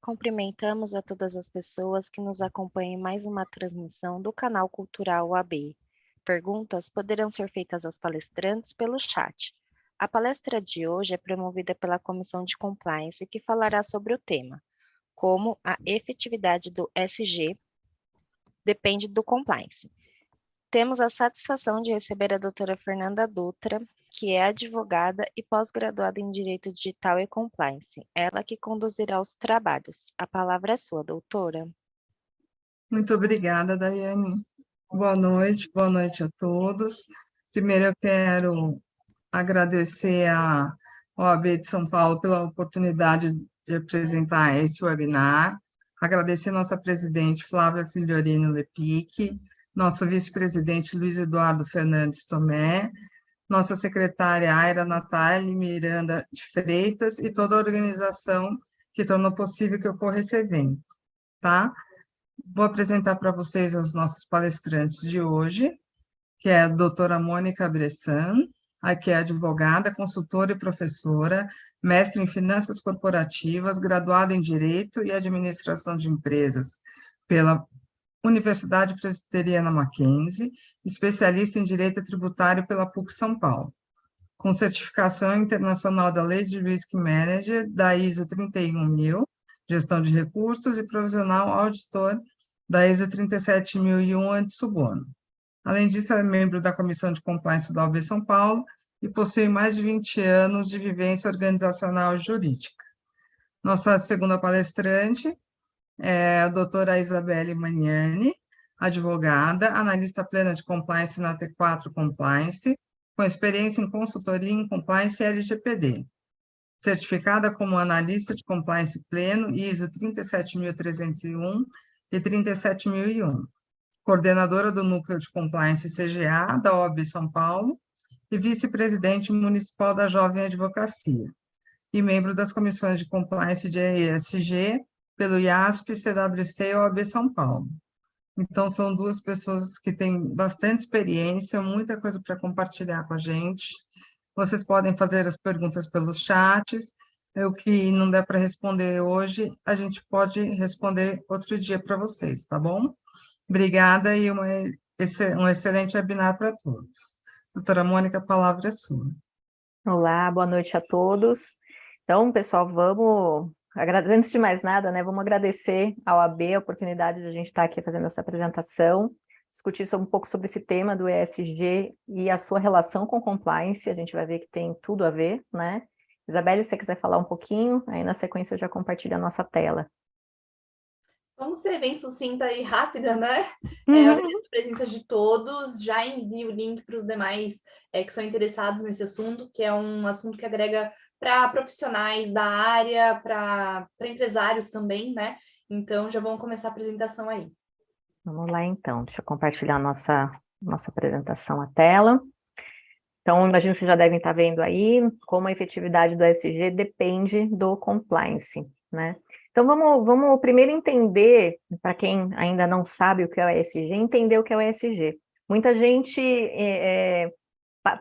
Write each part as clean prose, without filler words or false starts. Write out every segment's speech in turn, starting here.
Cumprimentamos a todas as pessoas que nos acompanham em mais uma transmissão do canal Cultural UAB. Perguntas poderão ser feitas aos palestrantes pelo chat. A palestra de hoje é promovida pela Comissão de Compliance, que falará sobre o tema, como a efetividade do ESG depende do compliance. Temos a satisfação de receber a doutora Fernanda Dutra, que é advogada e pós-graduada em Direito Digital e Compliance. Ela que conduzirá os trabalhos. A palavra é sua, doutora. Muito obrigada, Daiane. Boa noite a todos. Primeiro, eu quero agradecer à OAB de São Paulo pela oportunidade de apresentar esse webinar. Agradecer nossa presidente Flávia Figliorino Lepic, nosso vice-presidente Luiz Eduardo Fernandes Tomé, nossa secretária Aira Natália Miranda de Freitas e toda a organização que tornou possível que ocorra esse evento, tá? Vou apresentar para vocês os nossos palestrantes de hoje, que é a doutora Mônica Bressan, que é advogada, consultora e professora, mestre em Finanças Corporativas, graduada em Direito e Administração de Empresas pela Universidade Presbiteriana Mackenzie, especialista em Direito Tributário pela PUC São Paulo, com certificação internacional da Lei de Risk Manager, da ISO 31000, Gestão de Recursos, e provisional auditor da ISO 37001, anti-suborno. Além disso, ela é membro da Comissão de Compliance da OAB São Paulo e possui mais de 20 anos de vivência organizacional e jurídica. Nossa segunda palestrante é a doutora Isabelle Magnani, advogada, analista plena de compliance na T4 Compliance, com experiência em consultoria em compliance e LGPD. Certificada como analista de compliance pleno, ISO 37301 e 37001. Coordenadora do Núcleo de Compliance CGA, da OAB São Paulo, e vice-presidente municipal da Jovem Advocacia, e membro das comissões de compliance de ESG, pelo IASP, CWC e OAB São Paulo. Então, são duas pessoas que têm bastante experiência, muita coisa para compartilhar com a gente. Vocês podem fazer as perguntas pelos chats. O que não der para responder hoje, a gente pode responder outro dia para vocês, tá bom? Obrigada e um excelente webinar para todos. Doutora Mônica, a palavra é sua. Olá, boa noite a todos. Então, pessoal, antes de mais nada, né, vamos agradecer ao AB a oportunidade de a gente estar aqui fazendo essa apresentação, discutir um pouco sobre esse tema do ESG e a sua relação com compliance. A gente vai ver que tem tudo a ver, né? Isabelle, se você quiser falar um pouquinho, aí na sequência eu já compartilho a nossa tela. Vamos ser bem sucinta e rápida, né? Eu agradeço a presença de todos, já envio o link para os demais que são interessados nesse assunto, que é um assunto que agrega para profissionais da área, para empresários também, né? Então, já vamos começar a apresentação aí. Vamos lá, então. Deixa eu compartilhar a nossa apresentação, a tela. Então, imagino que vocês já devem estar vendo aí como a efetividade do ESG depende do compliance, né? Então, vamos primeiro entender, para quem ainda não sabe o que é o ESG, entender o que é o ESG. Muita gente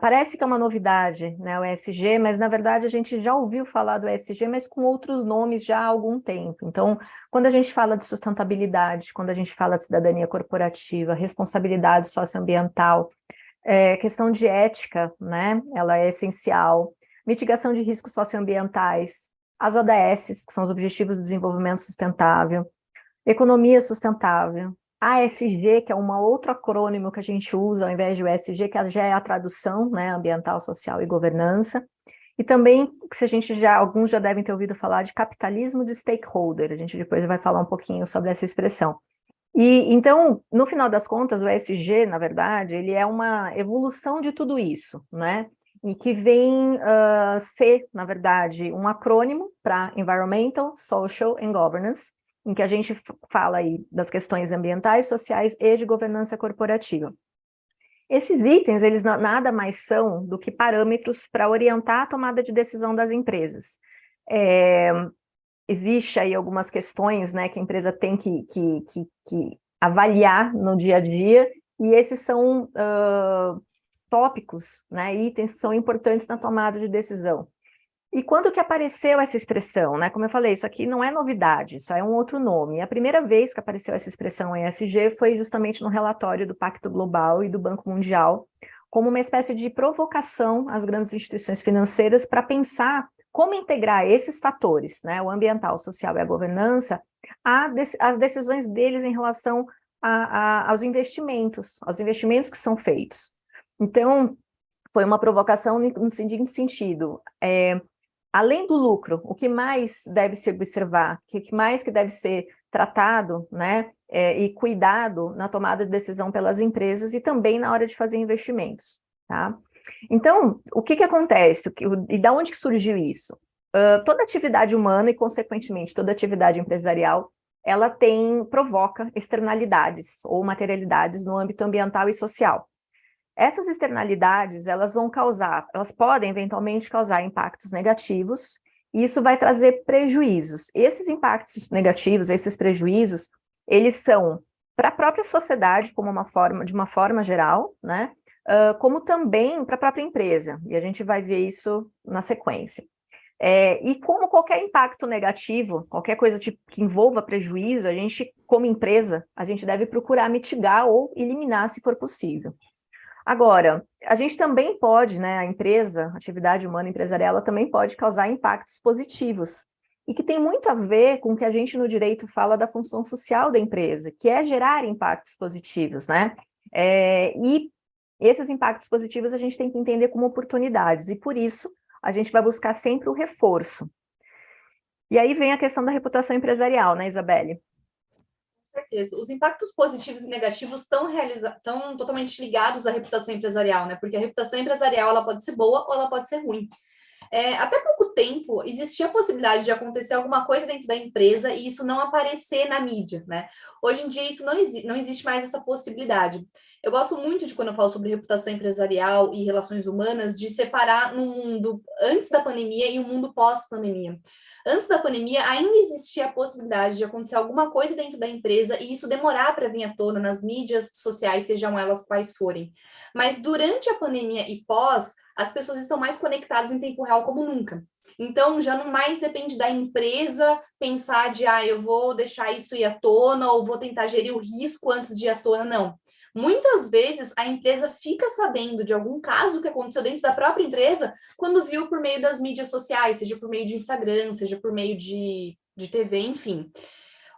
parece que é uma novidade, né, o ESG, mas na verdade a gente já ouviu falar do ESG, mas com outros nomes já há algum tempo. Então, quando a gente fala de sustentabilidade, quando a gente fala de cidadania corporativa, responsabilidade socioambiental, questão de ética, né, ela é essencial, mitigação de riscos socioambientais, as ODS, que são os Objetivos de Desenvolvimento Sustentável, economia sustentável, ASG, que é um outro acrônimo que a gente usa ao invés de ESG, que já é a tradução, né, ambiental, social e governança, e também, alguns já devem ter ouvido falar de capitalismo de stakeholder, a gente depois vai falar um pouquinho sobre essa expressão. E então, no final das contas, o ESG, na verdade, ele é uma evolução de tudo isso, né? E que vem ser, na verdade, um acrônimo para Environmental, Social and Governance, em que a gente fala aí das questões ambientais, sociais e de governança corporativa. Esses itens, eles nada mais são do que parâmetros para orientar a tomada de decisão das empresas. Existe aí algumas questões, né, que a empresa tem que avaliar no dia a dia, e esses são tópicos, né, itens que são importantes na tomada de decisão. E quando que apareceu essa expressão, né? Como eu falei, isso aqui não é novidade, isso é um outro nome. A primeira vez que apareceu essa expressão ESG foi justamente no relatório do Pacto Global e do Banco Mundial, como uma espécie de provocação às grandes instituições financeiras para pensar como integrar esses fatores, né, o ambiental, o social e a governança, às decisões deles em relação aos investimentos que são feitos. Então, foi uma provocação no seguinte sentido, além do lucro, o que mais deve se observar, o que mais que deve ser tratado, né, e cuidado na tomada de decisão pelas empresas e também na hora de fazer investimentos, tá? Então, o que acontece? E da onde que surgiu isso? Toda atividade humana e, consequentemente, toda atividade empresarial, ela provoca externalidades ou materialidades no âmbito ambiental e social. Essas externalidades, elas podem eventualmente causar impactos negativos, e isso vai trazer prejuízos. Esses impactos negativos, esses prejuízos, eles são para a própria sociedade, de uma forma geral, né? Como também para a própria empresa, e a gente vai ver isso na sequência. E como qualquer impacto negativo, qualquer coisa que envolva prejuízo, a gente, como empresa, a gente deve procurar mitigar ou eliminar se for possível. Agora, a gente também pode, né, a empresa, a atividade humana empresarial, ela também pode causar impactos positivos, e que tem muito a ver com o que a gente no direito fala da função social da empresa, que é gerar impactos positivos, né? E esses impactos positivos a gente tem que entender como oportunidades, e por isso a gente vai buscar sempre o reforço. E aí vem a questão da reputação empresarial, né, Isabelle? Com certeza. Os impactos positivos e negativos estão totalmente ligados à reputação empresarial, né? Porque a reputação empresarial ela pode ser boa ou ela pode ser ruim. Até pouco tempo, existia a possibilidade de acontecer alguma coisa dentro da empresa e isso não aparecer na mídia, né? Hoje em dia, isso não existe mais essa possibilidade. Eu gosto muito de, quando eu falo sobre reputação empresarial e relações humanas, de separar no mundo antes da pandemia e o mundo pós-pandemia. Antes da pandemia, ainda existia a possibilidade de acontecer alguma coisa dentro da empresa e isso demorar para vir à tona nas mídias sociais, sejam elas quais forem. Mas durante a pandemia e pós, as pessoas estão mais conectadas em tempo real como nunca. Então, já não mais depende da empresa pensar de, eu vou deixar isso ir à tona ou vou tentar gerir o risco antes de ir à tona, não. Muitas vezes, a empresa fica sabendo de algum caso que aconteceu dentro da própria empresa quando viu por meio das mídias sociais, seja por meio de Instagram, seja por meio de TV, enfim.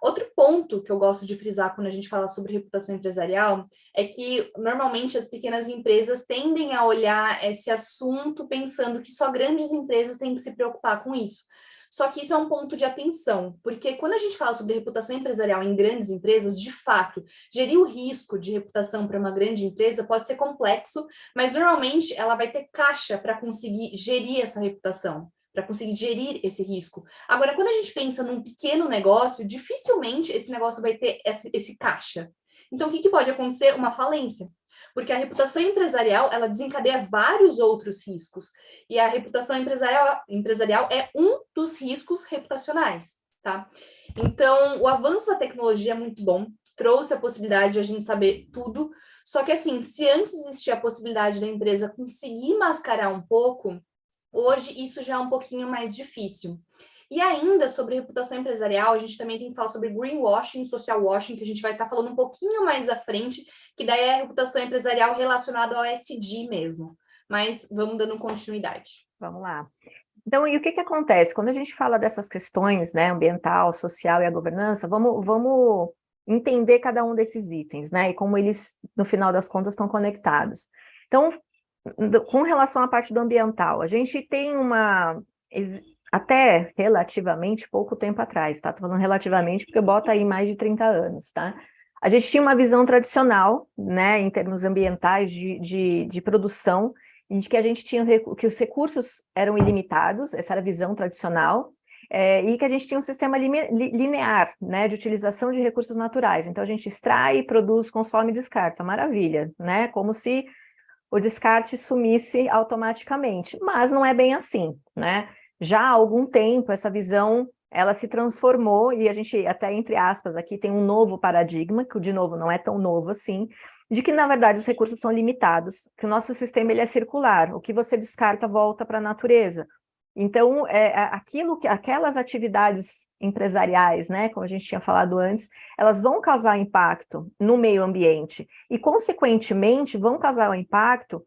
Outro ponto que eu gosto de frisar quando a gente fala sobre reputação empresarial é que, normalmente, as pequenas empresas tendem a olhar esse assunto pensando que só grandes empresas têm que se preocupar com isso. Só que isso é um ponto de atenção, porque quando a gente fala sobre reputação empresarial em grandes empresas, de fato, gerir o risco de reputação para uma grande empresa pode ser complexo, mas normalmente ela vai ter caixa para conseguir gerir essa reputação, para conseguir gerir esse risco. Agora, quando a gente pensa num pequeno negócio, dificilmente esse negócio vai ter esse caixa. Então, o que pode acontecer? Uma falência. Porque a reputação empresarial, ela desencadeia vários outros riscos. E a reputação empresarial é um dos riscos reputacionais, tá? Então, o avanço da tecnologia é muito bom, trouxe a possibilidade de a gente saber tudo, só que, assim, se antes existia a possibilidade da empresa conseguir mascarar um pouco, hoje isso já é um pouquinho mais difícil. E ainda sobre reputação empresarial, a gente também tem que falar sobre greenwashing, social washing, que a gente vai estar falando um pouquinho mais à frente, que daí é a reputação empresarial relacionada ao ESG mesmo. Mas vamos dando continuidade. Vamos lá. Então, e o que acontece? Quando a gente fala dessas questões, né, ambiental, social e a governança, vamos entender cada um desses itens, né, e como eles, no final das contas, estão conectados. Então, com relação à parte do ambiental, a gente tem até relativamente pouco tempo atrás, tá? Tô falando relativamente porque bota aí mais de 30 anos, tá? A gente tinha uma visão tradicional, né, em termos ambientais de produção, em que a gente tinha que os recursos eram ilimitados, essa era a visão tradicional, e que a gente tinha um sistema linear, né, de utilização de recursos naturais. Então, a gente extrai, produz, consome e descarta. Maravilha, né? Como se o descarte sumisse automaticamente. Mas não é bem assim, né? Já há algum tempo, essa visão ela se transformou, e a gente, até entre aspas, aqui tem um novo paradigma, que de novo não é tão novo assim, de que, na verdade, os recursos são limitados, que o nosso sistema ele é circular, o que você descarta volta para a natureza. Então, aquelas atividades empresariais, né, como a gente tinha falado antes, elas vão causar impacto no meio ambiente e, consequentemente, vão causar um impacto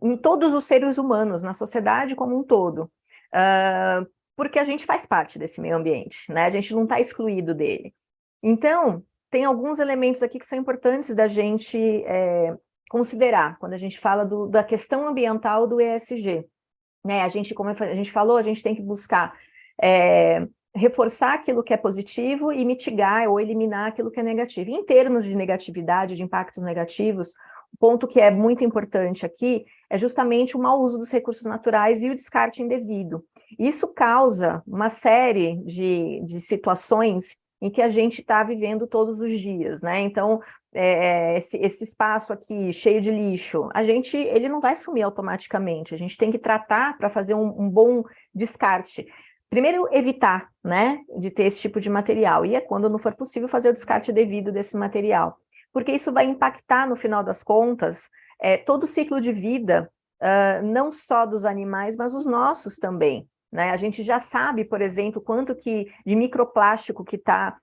em todos os seres humanos, na sociedade como um todo, porque a gente faz parte desse meio ambiente, né? A gente não está excluído dele. Então, tem alguns elementos aqui que são importantes da gente considerar quando a gente fala da questão ambiental do ESG. Né? Como a gente falou, a gente tem que buscar reforçar aquilo que é positivo e mitigar ou eliminar aquilo que é negativo. Em termos de negatividade, de impactos negativos, o ponto que é muito importante aqui é justamente o mau uso dos recursos naturais e o descarte indevido. Isso causa uma série de situações em que a gente está vivendo todos os dias, né? Então, esse espaço aqui cheio de lixo, ele não vai sumir automaticamente, a gente tem que tratar para fazer um bom descarte. Primeiro, evitar, né, de ter esse tipo de material, e quando não for possível, fazer o descarte devido desse material, porque isso vai impactar, no final das contas, todo o ciclo de vida, não só dos animais, mas os nossos também, né? A gente já sabe, por exemplo, quanto de microplástico que está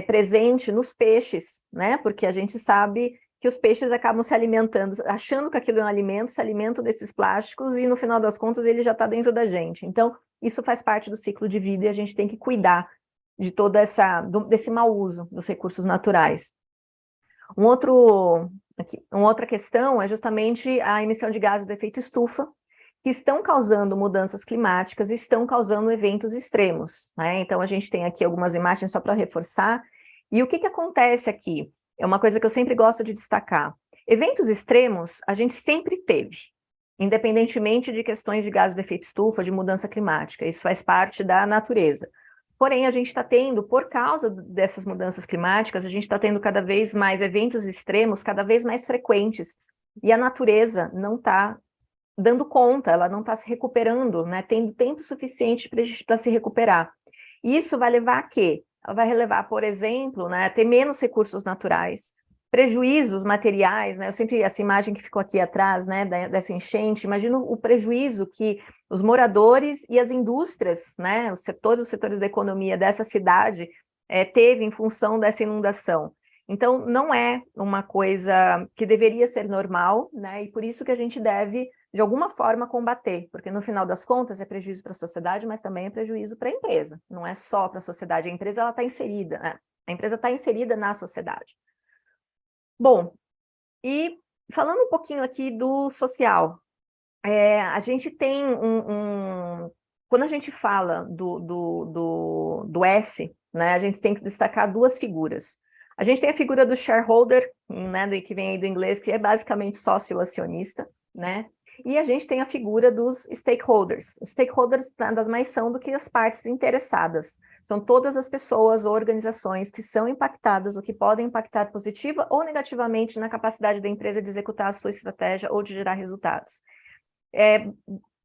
presente nos peixes, né? Porque a gente sabe que os peixes acabam se alimentando, achando que aquilo é um alimento, se alimentam desses plásticos e, no final das contas, ele já está dentro da gente. Então, isso faz parte do ciclo de vida e a gente tem que cuidar de desse mau uso dos recursos naturais. Uma outra questão é justamente a emissão de gases de efeito estufa, que estão causando mudanças climáticas e estão causando eventos extremos, né? Então, a gente tem aqui algumas imagens só para reforçar. E o que acontece aqui? É uma coisa que eu sempre gosto de destacar. Eventos extremos, a gente sempre teve, independentemente de questões de gases de efeito estufa, de mudança climática. Isso faz parte da natureza. Porém, a gente está tendo, por causa dessas mudanças climáticas, a gente está tendo cada vez mais eventos extremos, cada vez mais frequentes. E a natureza não está dando conta, ela não está se recuperando, né, tendo tempo suficiente para se recuperar. Isso vai levar a quê? Ela vai levar, por exemplo, né, a ter menos recursos naturais, prejuízos materiais, né, essa imagem que ficou aqui atrás, né, dessa enchente, imagina o prejuízo que os moradores e as indústrias, né, os setores da economia dessa cidade teve em função dessa inundação. Então, não é uma coisa que deveria ser normal, né, e por isso que a gente deve, de alguma forma, combater, porque no final das contas é prejuízo para a sociedade, mas também é prejuízo para a empresa, não é só para a sociedade, a empresa está inserida, né? A empresa está inserida na sociedade. Bom, e falando um pouquinho aqui do social, a gente tem quando a gente fala do S, né, a gente tem que destacar duas figuras. A gente tem a figura do shareholder, né, que vem aí do inglês, que é basicamente sócio-acionista, né? E a gente tem a figura dos stakeholders. Os stakeholders nada mais são do que as partes interessadas. São todas as pessoas ou organizações que são impactadas ou que podem impactar positiva ou negativamente na capacidade da empresa de executar a sua estratégia ou de gerar resultados.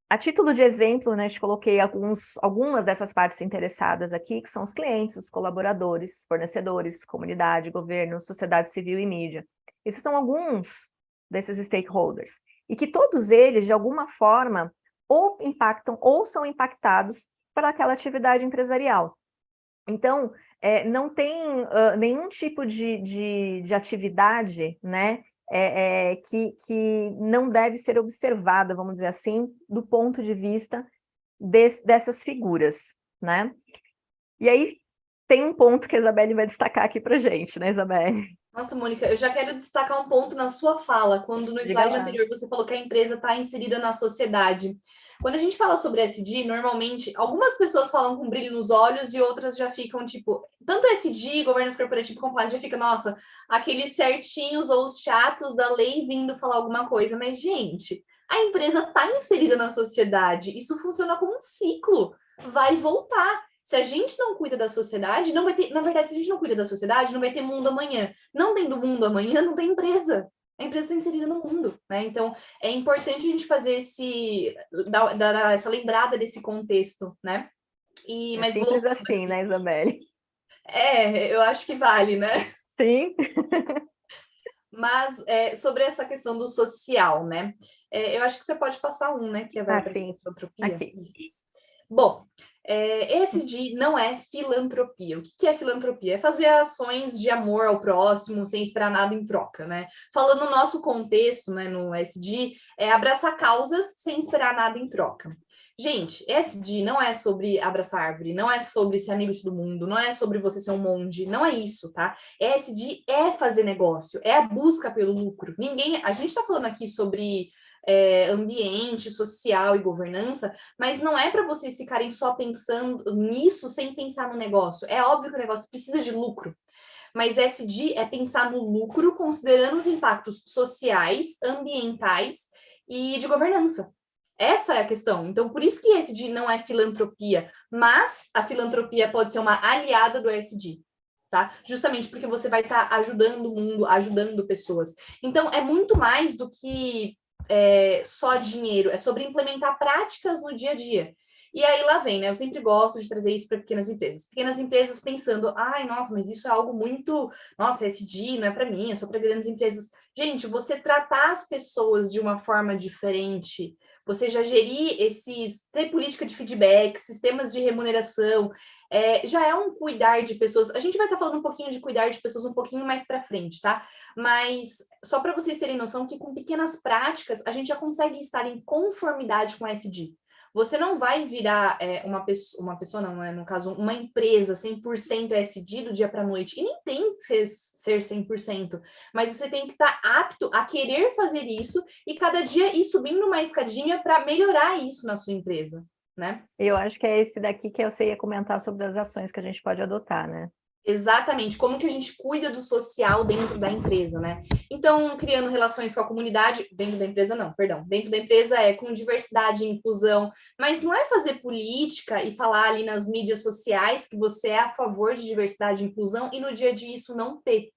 A título de exemplo, né, coloquei algumas dessas partes interessadas aqui, que são os clientes, os colaboradores, fornecedores, comunidade, governo, sociedade civil e mídia. Esses são alguns desses stakeholders. E que todos eles, de alguma forma, ou impactam ou são impactados por aquela atividade empresarial. Então, não tem nenhum tipo de atividade, né, que não deve ser observada, vamos dizer assim, do ponto de vista dessas figuras, né? E aí tem um ponto que a Isabelle vai destacar aqui para a gente, né, Isabelle? Nossa, Mônica, eu já quero destacar um ponto na sua fala, quando no slide anterior você falou que a empresa está inserida na sociedade. Quando a gente fala sobre SD, normalmente, algumas pessoas falam com brilho nos olhos e outras já ficam, tipo, tanto SD, governança corporativa e compliance, já fica, nossa, aqueles certinhos ou os chatos da lei vindo falar alguma coisa. Mas, gente, a empresa está inserida na sociedade, isso funciona como um ciclo, vai voltar. Se a gente não cuida da sociedade, não vai ter... Na verdade, se a gente não cuida da sociedade, não vai ter mundo amanhã. Não tendo mundo amanhã, não tem empresa. A empresa está inserida no mundo, né? Então, é importante a gente fazer dar essa lembrada desse contexto, né? Mas simples assim, né, Isabelle? Eu acho que vale, né? Sim. Mas sobre essa questão do social, né? Eu acho que você pode passar né? Que vai para a sim. entropia. Aqui. Bom, ESG não é filantropia. O que é filantropia? É fazer ações de amor ao próximo sem esperar nada em troca, né? Falando no nosso contexto, né, no ESG, é abraçar causas sem esperar nada em troca. Gente, ESG não é sobre abraçar árvore, não é sobre ser amigo de todo mundo, não é sobre você ser um monge, não é isso, tá? ESG é fazer negócio, é a busca pelo lucro. A gente tá falando aqui sobre ambiente social e governança, mas não é para vocês ficarem só pensando nisso sem pensar no negócio. É óbvio que o negócio precisa de lucro, mas ESG é pensar no lucro considerando os impactos sociais, ambientais e de governança. Essa é a questão. Então, por isso que ESG não é filantropia, mas a filantropia pode ser uma aliada do ESG. Tá? Justamente porque você vai estar ajudando o mundo, ajudando pessoas. Então, é muito mais do que só dinheiro, é sobre implementar práticas no dia a dia. E aí lá vem, né? Eu sempre gosto de trazer isso para pequenas empresas. Pequenas empresas pensando, ai, nossa, mas isso é algo muito, nossa, ESG não é para mim, é só para grandes empresas. Gente, você tratar as pessoas de uma forma diferente, você já gerir ter política de feedback, sistemas de remuneração, já é um cuidar de pessoas. A gente vai estar falando um pouquinho de cuidar de pessoas um pouquinho mais para frente, tá? Mas só para vocês terem noção que com pequenas práticas a gente já consegue estar em conformidade com a ESG. Você não vai virar uma pessoa não, né? No caso, uma empresa 100% ESG do dia para a noite. E nem tem que ser 100%, mas você tem que estar apto a querer fazer isso e cada dia ir subindo uma escadinha para melhorar isso na sua empresa, né? Eu acho que é esse daqui que você ia comentar sobre as ações que a gente pode adotar, né? Exatamente, como que a gente cuida do social dentro da empresa, né? Então, criando relações com a comunidade, dentro da empresa não, perdão, dentro da empresa com diversidade e inclusão, mas não é fazer política e falar ali nas mídias sociais que você é a favor de diversidade e inclusão e no dia a dia isso não ter.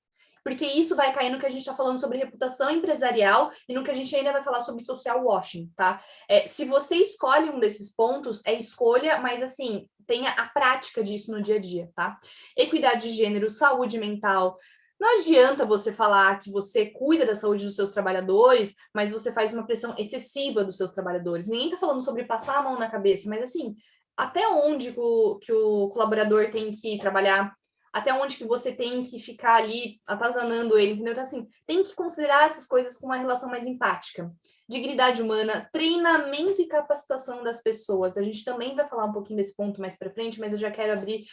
Porque isso vai cair no que a gente está falando sobre reputação empresarial e no que a gente ainda vai falar sobre social washing, tá? Se você escolhe um desses pontos, é escolha, mas assim, tenha a prática disso no dia a dia, tá? Equidade de gênero, saúde mental. Não adianta você falar que você cuida da saúde dos seus trabalhadores, mas você faz uma pressão excessiva dos seus trabalhadores. Ninguém está falando sobre passar a mão na cabeça, mas assim, até onde que o colaborador tem que trabalhar, até onde que você tem que ficar ali atazanando ele, entendeu? Então, assim, tem que considerar essas coisas com uma relação mais empática. Dignidade humana, treinamento e capacitação das pessoas. A gente também vai falar um pouquinho desse ponto mais para frente, mas eu já quero abrir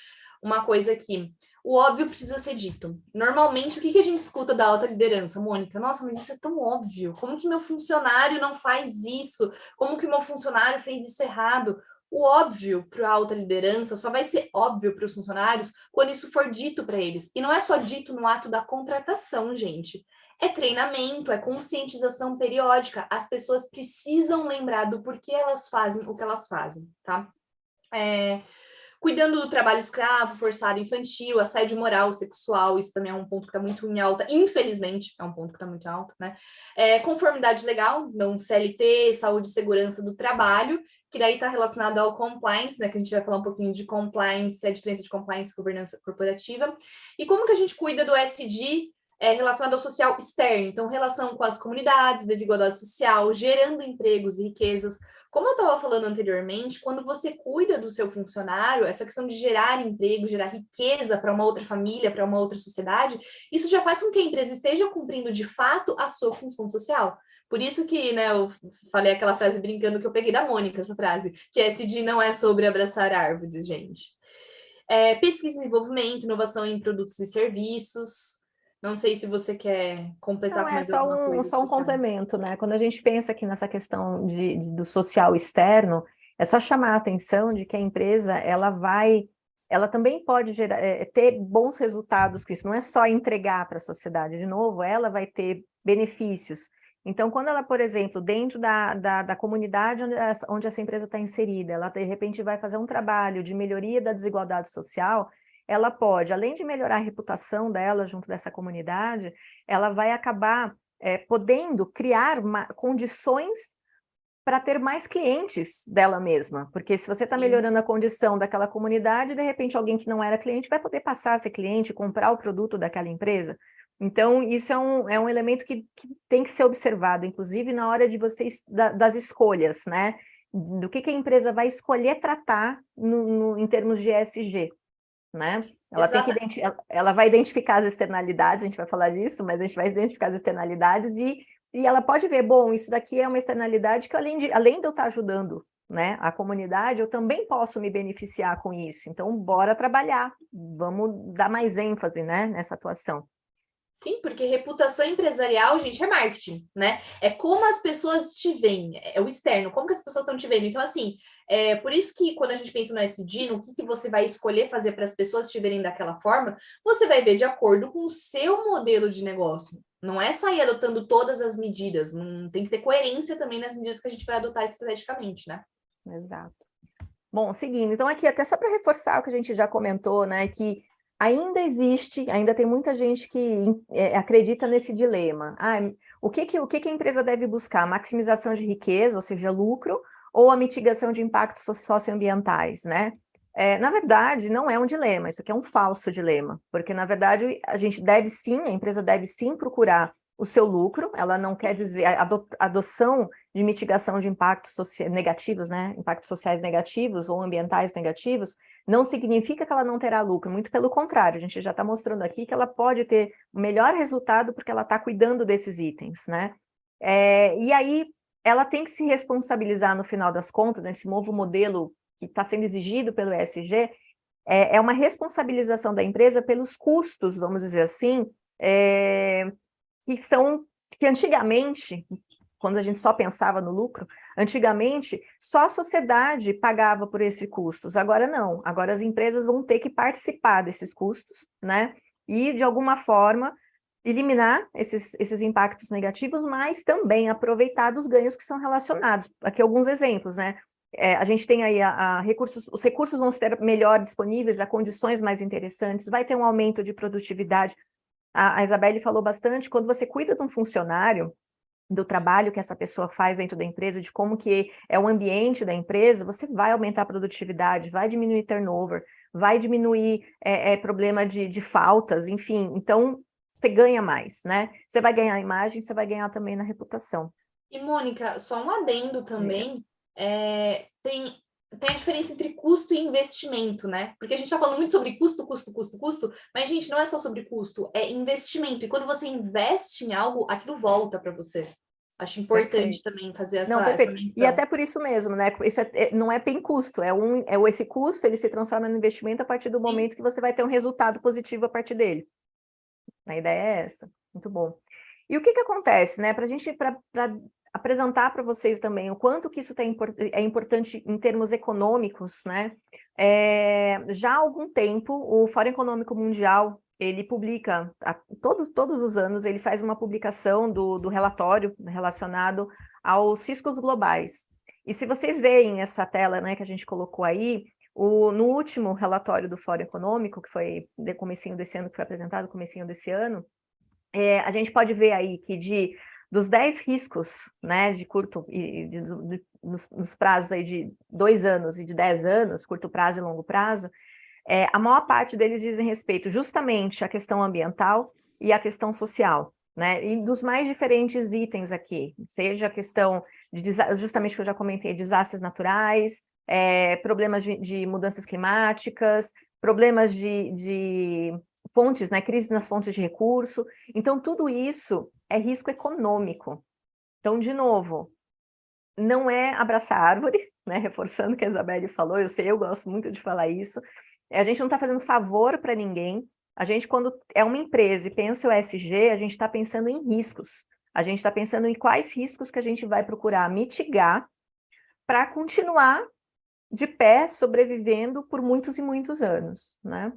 uma coisa aqui. O óbvio precisa ser dito. Normalmente, o que a gente escuta da alta liderança? Mônica, nossa, mas isso é tão óbvio. Como que meu funcionário não faz isso? Como que meu funcionário fez isso errado? O óbvio para a alta liderança só vai ser óbvio para os funcionários quando isso for dito para eles. E não é só dito no ato da contratação, gente. É treinamento, é conscientização periódica. As pessoas precisam lembrar do porquê elas fazem o que elas fazem, tá? Cuidando do trabalho escravo, forçado infantil, assédio moral, sexual, isso também é um ponto que está muito em alta, infelizmente, é um ponto que está muito alto, né? Conformidade legal, não CLT, saúde e segurança do trabalho, que daí está relacionado ao compliance, né? Que a gente vai falar um pouquinho de compliance, a diferença de compliance e governança corporativa. E como que a gente cuida do ESG relacionado ao social externo? Então, relação com as comunidades, desigualdade social, gerando empregos e riquezas. Como eu estava falando anteriormente, quando você cuida do seu funcionário, essa questão de gerar emprego, gerar riqueza para uma outra família, para uma outra sociedade, isso já faz com que a empresa esteja cumprindo de fato a sua função social. Por isso que, né, eu falei aquela frase brincando que eu peguei da Mônica, essa frase, que ESG não é sobre abraçar árvores, gente. Pesquisa e desenvolvimento, inovação em produtos e serviços. Não sei se você quer completar com mais alguma coisa. Só um complemento, né? Quando a gente pensa aqui nessa questão do social externo, é só chamar a atenção de que a empresa, ela também pode ter bons resultados com isso, não é só entregar para a sociedade, de novo, ela vai ter benefícios. Então, quando ela, por exemplo, dentro da comunidade onde essa empresa está inserida, ela de repente vai fazer um trabalho de melhoria da desigualdade social, ela pode, além de melhorar a reputação dela junto dessa comunidade, ela vai acabar podendo criar condições para ter mais clientes dela mesma, porque se você está melhorando a condição daquela comunidade, de repente alguém que não era cliente vai poder passar a ser cliente, comprar o produto daquela empresa. Então, isso é um elemento que tem que ser observado, inclusive na hora de vocês, das escolhas, né? do que a empresa vai escolher tratar em termos de ESG, né? Ela tem que ela vai identificar as externalidades, a gente vai falar disso, mas a gente vai identificar as externalidades e ela pode ver, bom, isso daqui é uma externalidade que além de eu estar ajudando, né, a comunidade, eu também posso me beneficiar com isso. Então, bora trabalhar, vamos dar mais ênfase, né, nessa atuação. Sim, porque reputação empresarial, gente, é marketing, né? É como as pessoas te veem, é o externo, como que as pessoas estão te vendo. Então, assim, por isso que quando a gente pensa no ESG, no que você vai escolher fazer para as pessoas te verem daquela forma, você vai ver de acordo com o seu modelo de negócio. Não é sair adotando todas as medidas, não tem que ter coerência também nas medidas que a gente vai adotar estrategicamente, né? Exato. Bom, seguindo, então aqui até só para reforçar o que a gente já comentou, né, que ainda tem muita gente que acredita nesse dilema. O que a empresa deve buscar? Maximização de riqueza, ou seja, lucro, ou a mitigação de impactos socioambientais, né? Na verdade, não é um dilema, isso aqui é um falso dilema, porque, na verdade, a empresa deve sim procurar o seu lucro, ela não quer dizer, a adoção de mitigação de impactos negativos, né? Impactos sociais negativos ou ambientais negativos, não significa que ela não terá lucro, muito pelo contrário, a gente já está mostrando aqui que ela pode ter o melhor resultado porque ela está cuidando desses itens, né? E aí, ela tem que se responsabilizar no final das contas, nesse novo modelo que está sendo exigido pelo ESG, é uma responsabilização da empresa pelos custos, vamos dizer assim, que antigamente, quando a gente só pensava no lucro, antigamente só a sociedade pagava por esses custos, agora não, agora as empresas vão ter que participar desses custos, né? E, de alguma forma, eliminar esses impactos negativos, mas também aproveitar dos ganhos que são relacionados. Aqui alguns exemplos, né? A gente tem aí os recursos vão ser melhor disponíveis, a condições mais interessantes, vai ter um aumento de produtividade. A Isabelle falou bastante, quando você cuida de um funcionário, do trabalho que essa pessoa faz dentro da empresa, de como que é o ambiente da empresa, você vai aumentar a produtividade, vai diminuir turnover, vai diminuir problema de faltas, enfim, então você ganha mais, né? Você vai ganhar imagem, você vai ganhar também na reputação. E, Mônica, só um adendo também, tem a diferença entre custo e investimento, né? Porque a gente está falando muito sobre custo, mas, gente, não é só sobre custo, é investimento. E quando você investe em algo, aquilo volta para você. Acho importante também fazer essa menção. E até por isso mesmo, né? Isso não é bem custo, esse custo ele se transforma no investimento a partir do momento que você vai ter um resultado positivo a partir dele. A ideia é essa. Muito bom. E o que acontece, né? Para apresentar para vocês também o quanto que isso é importante em termos econômicos, né? Já há algum tempo, o Fórum Econômico Mundial, ele publica, todos os anos, ele faz uma publicação do relatório relacionado aos riscos globais. E se vocês veem essa tela, né, que a gente colocou aí, no último relatório do Fórum Econômico, que foi de comecinho desse ano, que foi apresentado comecinho desse ano, a gente pode ver aí que dos 10 riscos, né, de curto, nos prazos aí de 2 anos e de 10 anos, curto prazo e longo prazo, a maior parte deles dizem respeito justamente à questão ambiental e à questão social, né, e dos mais diferentes itens aqui, seja a questão, justamente que eu já comentei, desastres naturais, problemas de mudanças climáticas, problemas de fontes, né, crise nas fontes de recurso. Então, tudo isso é risco econômico. Então, de novo, não é abraçar árvore, né, reforçando o que a Isabelle falou, eu gosto muito de falar isso. A gente não está fazendo favor para ninguém. A gente, quando é uma empresa e pensa o ESG, a gente está pensando em riscos. A gente está pensando em quais riscos que a gente vai procurar mitigar para continuar de pé, sobrevivendo por muitos e muitos anos, né?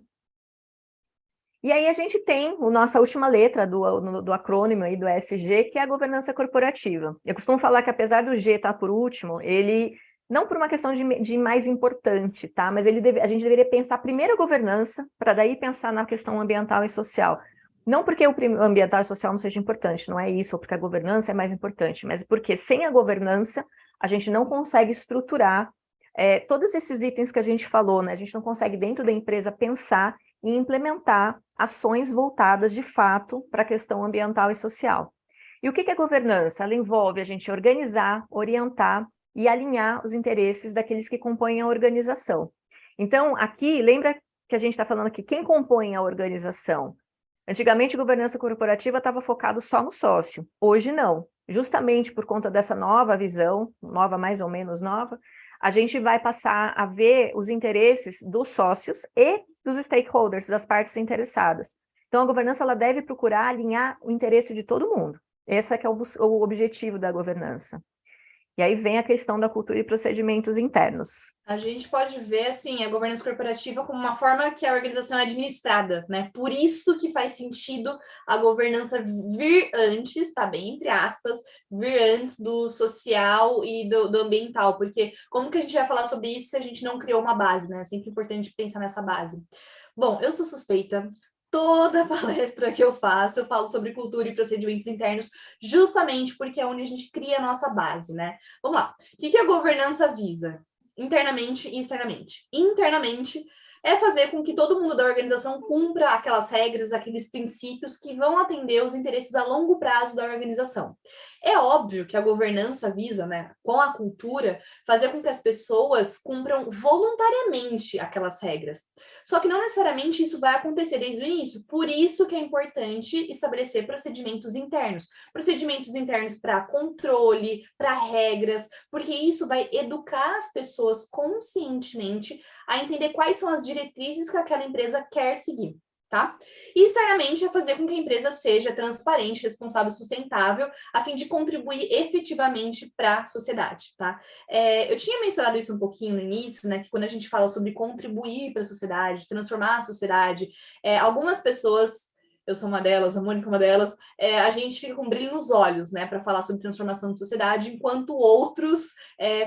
E aí a gente tem a nossa última letra do acrônimo aí do ESG, que é a governança corporativa. Eu costumo falar que apesar do G estar por último, ele, não por uma questão de mais importante, tá? Mas a gente deveria pensar primeiro a governança, para daí pensar na questão ambiental e social. Não porque o ambiental e social não seja importante, não é isso, ou porque a governança é mais importante, mas porque sem a governança, a gente não consegue estruturar todos esses itens que a gente falou, né? A gente não consegue, dentro da empresa, pensar e implementar ações voltadas, de fato, para a questão ambiental e social. E o que é governança? Ela envolve a gente organizar, orientar e alinhar os interesses daqueles que compõem a organização. Então, aqui, lembra que a gente está falando aqui, quem compõe a organização? Antigamente, a governança corporativa estava focado só no sócio. Hoje, não. Justamente por conta dessa nova visão, nova mais ou menos nova, a gente vai passar a ver os interesses dos sócios e dos stakeholders, das partes interessadas. Então, a governança ela deve procurar alinhar o interesse de todo mundo. Esse é que é o objetivo da governança. E aí vem a questão da cultura e procedimentos internos. A gente pode ver, assim, a governança corporativa como uma forma que a organização é administrada, né? Por isso que faz sentido a governança vir antes, tá bem, entre aspas, vir antes do social e do ambiental, porque como que a gente vai falar sobre isso se a gente não criou uma base, né? É sempre importante pensar nessa base. Bom, eu sou suspeita. Toda palestra que eu faço, eu falo sobre cultura e procedimentos internos, justamente porque é onde a gente cria a nossa base, né? Vamos lá. O que a governança visa? Internamente e externamente. Internamente é fazer com que todo mundo da organização cumpra aquelas regras, aqueles princípios que vão atender os interesses a longo prazo da organização. É óbvio que a governança visa, né, com a cultura, fazer com que as pessoas cumpram voluntariamente aquelas regras. Só que não necessariamente isso vai acontecer desde o início. Por isso que é importante estabelecer procedimentos internos. Procedimentos internos para controle, para regras, porque isso vai educar as pessoas conscientemente a entender quais são as diretrizes que aquela empresa quer seguir, tá? E externamente é fazer com que a empresa seja transparente, responsável e sustentável, a fim de contribuir efetivamente para a sociedade, tá? Eu tinha mencionado isso um pouquinho no início, né? Que quando a gente fala sobre contribuir para a sociedade, transformar a sociedade, algumas pessoas, eu sou uma delas, a Mônica é uma delas, a gente fica com brilho nos olhos, né, para falar sobre transformação de sociedade, enquanto outros,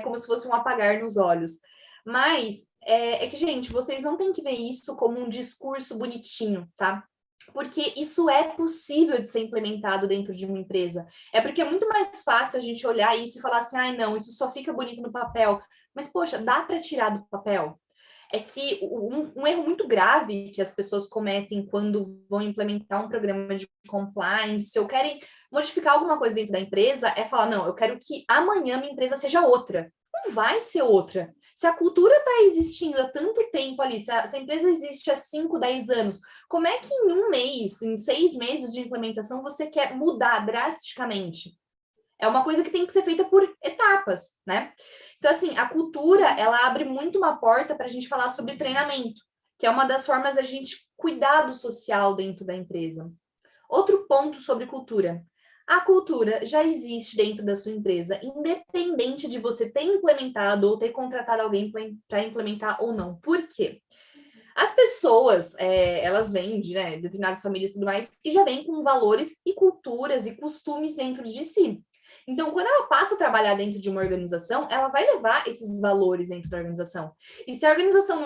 como se fosse um apagar nos olhos. Mas é que, gente, vocês não têm que ver isso como um discurso bonitinho, tá? Porque isso é possível de ser implementado dentro de uma empresa. É porque é muito mais fácil a gente olhar isso e falar assim, ai, não, isso só fica bonito no papel. Mas, poxa, dá para tirar do papel? É que um erro muito grave que as pessoas cometem quando vão implementar um programa de compliance ou querem modificar alguma coisa dentro da empresa é falar, não, eu quero que amanhã minha empresa seja outra. Não vai ser outra. Se a cultura está existindo há tanto tempo ali, se a empresa existe há 5, 10 anos, como é que em um mês, em 6 meses de implementação, você quer mudar drasticamente? É uma coisa que tem que ser feita por etapas, né? Então, assim, a cultura, ela abre muito uma porta para a gente falar sobre treinamento, que é uma das formas da gente cuidar do social dentro da empresa. Outro ponto sobre cultura. A cultura já existe dentro da sua empresa, independente de você ter implementado ou ter contratado alguém para implementar ou não. Por quê? As pessoas, elas vêm de, né, determinadas famílias e tudo mais, e já vêm com valores e culturas e costumes dentro de si. Então, quando ela passa a trabalhar dentro de uma organização, ela vai levar esses valores dentro da organização. E se a organização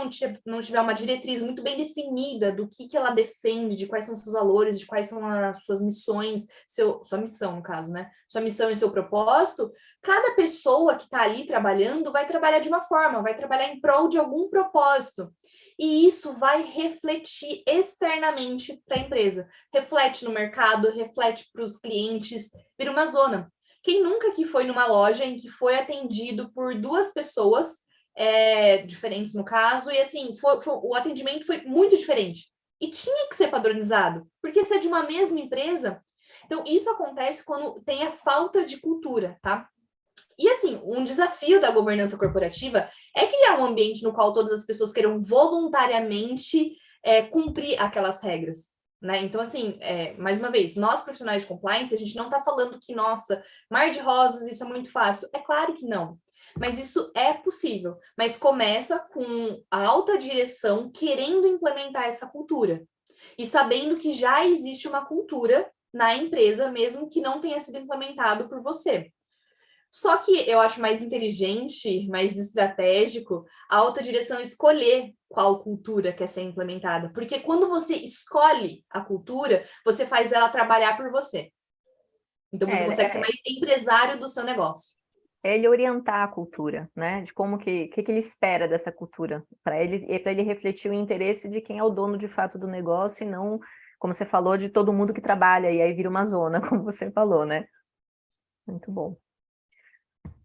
não tiver uma diretriz muito bem definida do que ela defende, de quais são os seus valores, de quais são as suas missões, sua missão, no caso, né? Sua missão e seu propósito, cada pessoa que está ali trabalhando vai trabalhar de uma forma, vai trabalhar em prol de algum propósito. E isso vai refletir externamente para a empresa. Reflete no mercado, reflete para os clientes, vira uma zona. Quem nunca que foi numa loja em que foi atendido por 2 pessoas diferentes no caso, e assim, o atendimento foi muito diferente. E tinha que ser padronizado, porque se é de uma mesma empresa. Então, isso acontece quando tem a falta de cultura, tá? E assim, um desafio da governança corporativa é criar um ambiente no qual todas as pessoas queiram voluntariamente cumprir aquelas regras. Né? Então, assim, mais uma vez, nós profissionais de compliance, a gente não está falando que, nossa, mar de rosas, isso é muito fácil. É claro que não. Mas isso é possível. Mas começa com a alta direção querendo implementar essa cultura. E sabendo que já existe uma cultura na empresa, mesmo que não tenha sido implementado por você. Só que eu acho mais inteligente, mais estratégico, a alta direção escolher qual cultura quer ser implementada. Porque quando você escolhe a cultura, você faz ela trabalhar por você. Então você consegue ser mais empresário do seu negócio. É ele orientar a cultura, né? De como que ele espera dessa cultura, para ele refletir o interesse de quem é o dono de fato do negócio e não, como você falou, de todo mundo que trabalha, e aí vira uma zona, como você falou, né? Muito bom.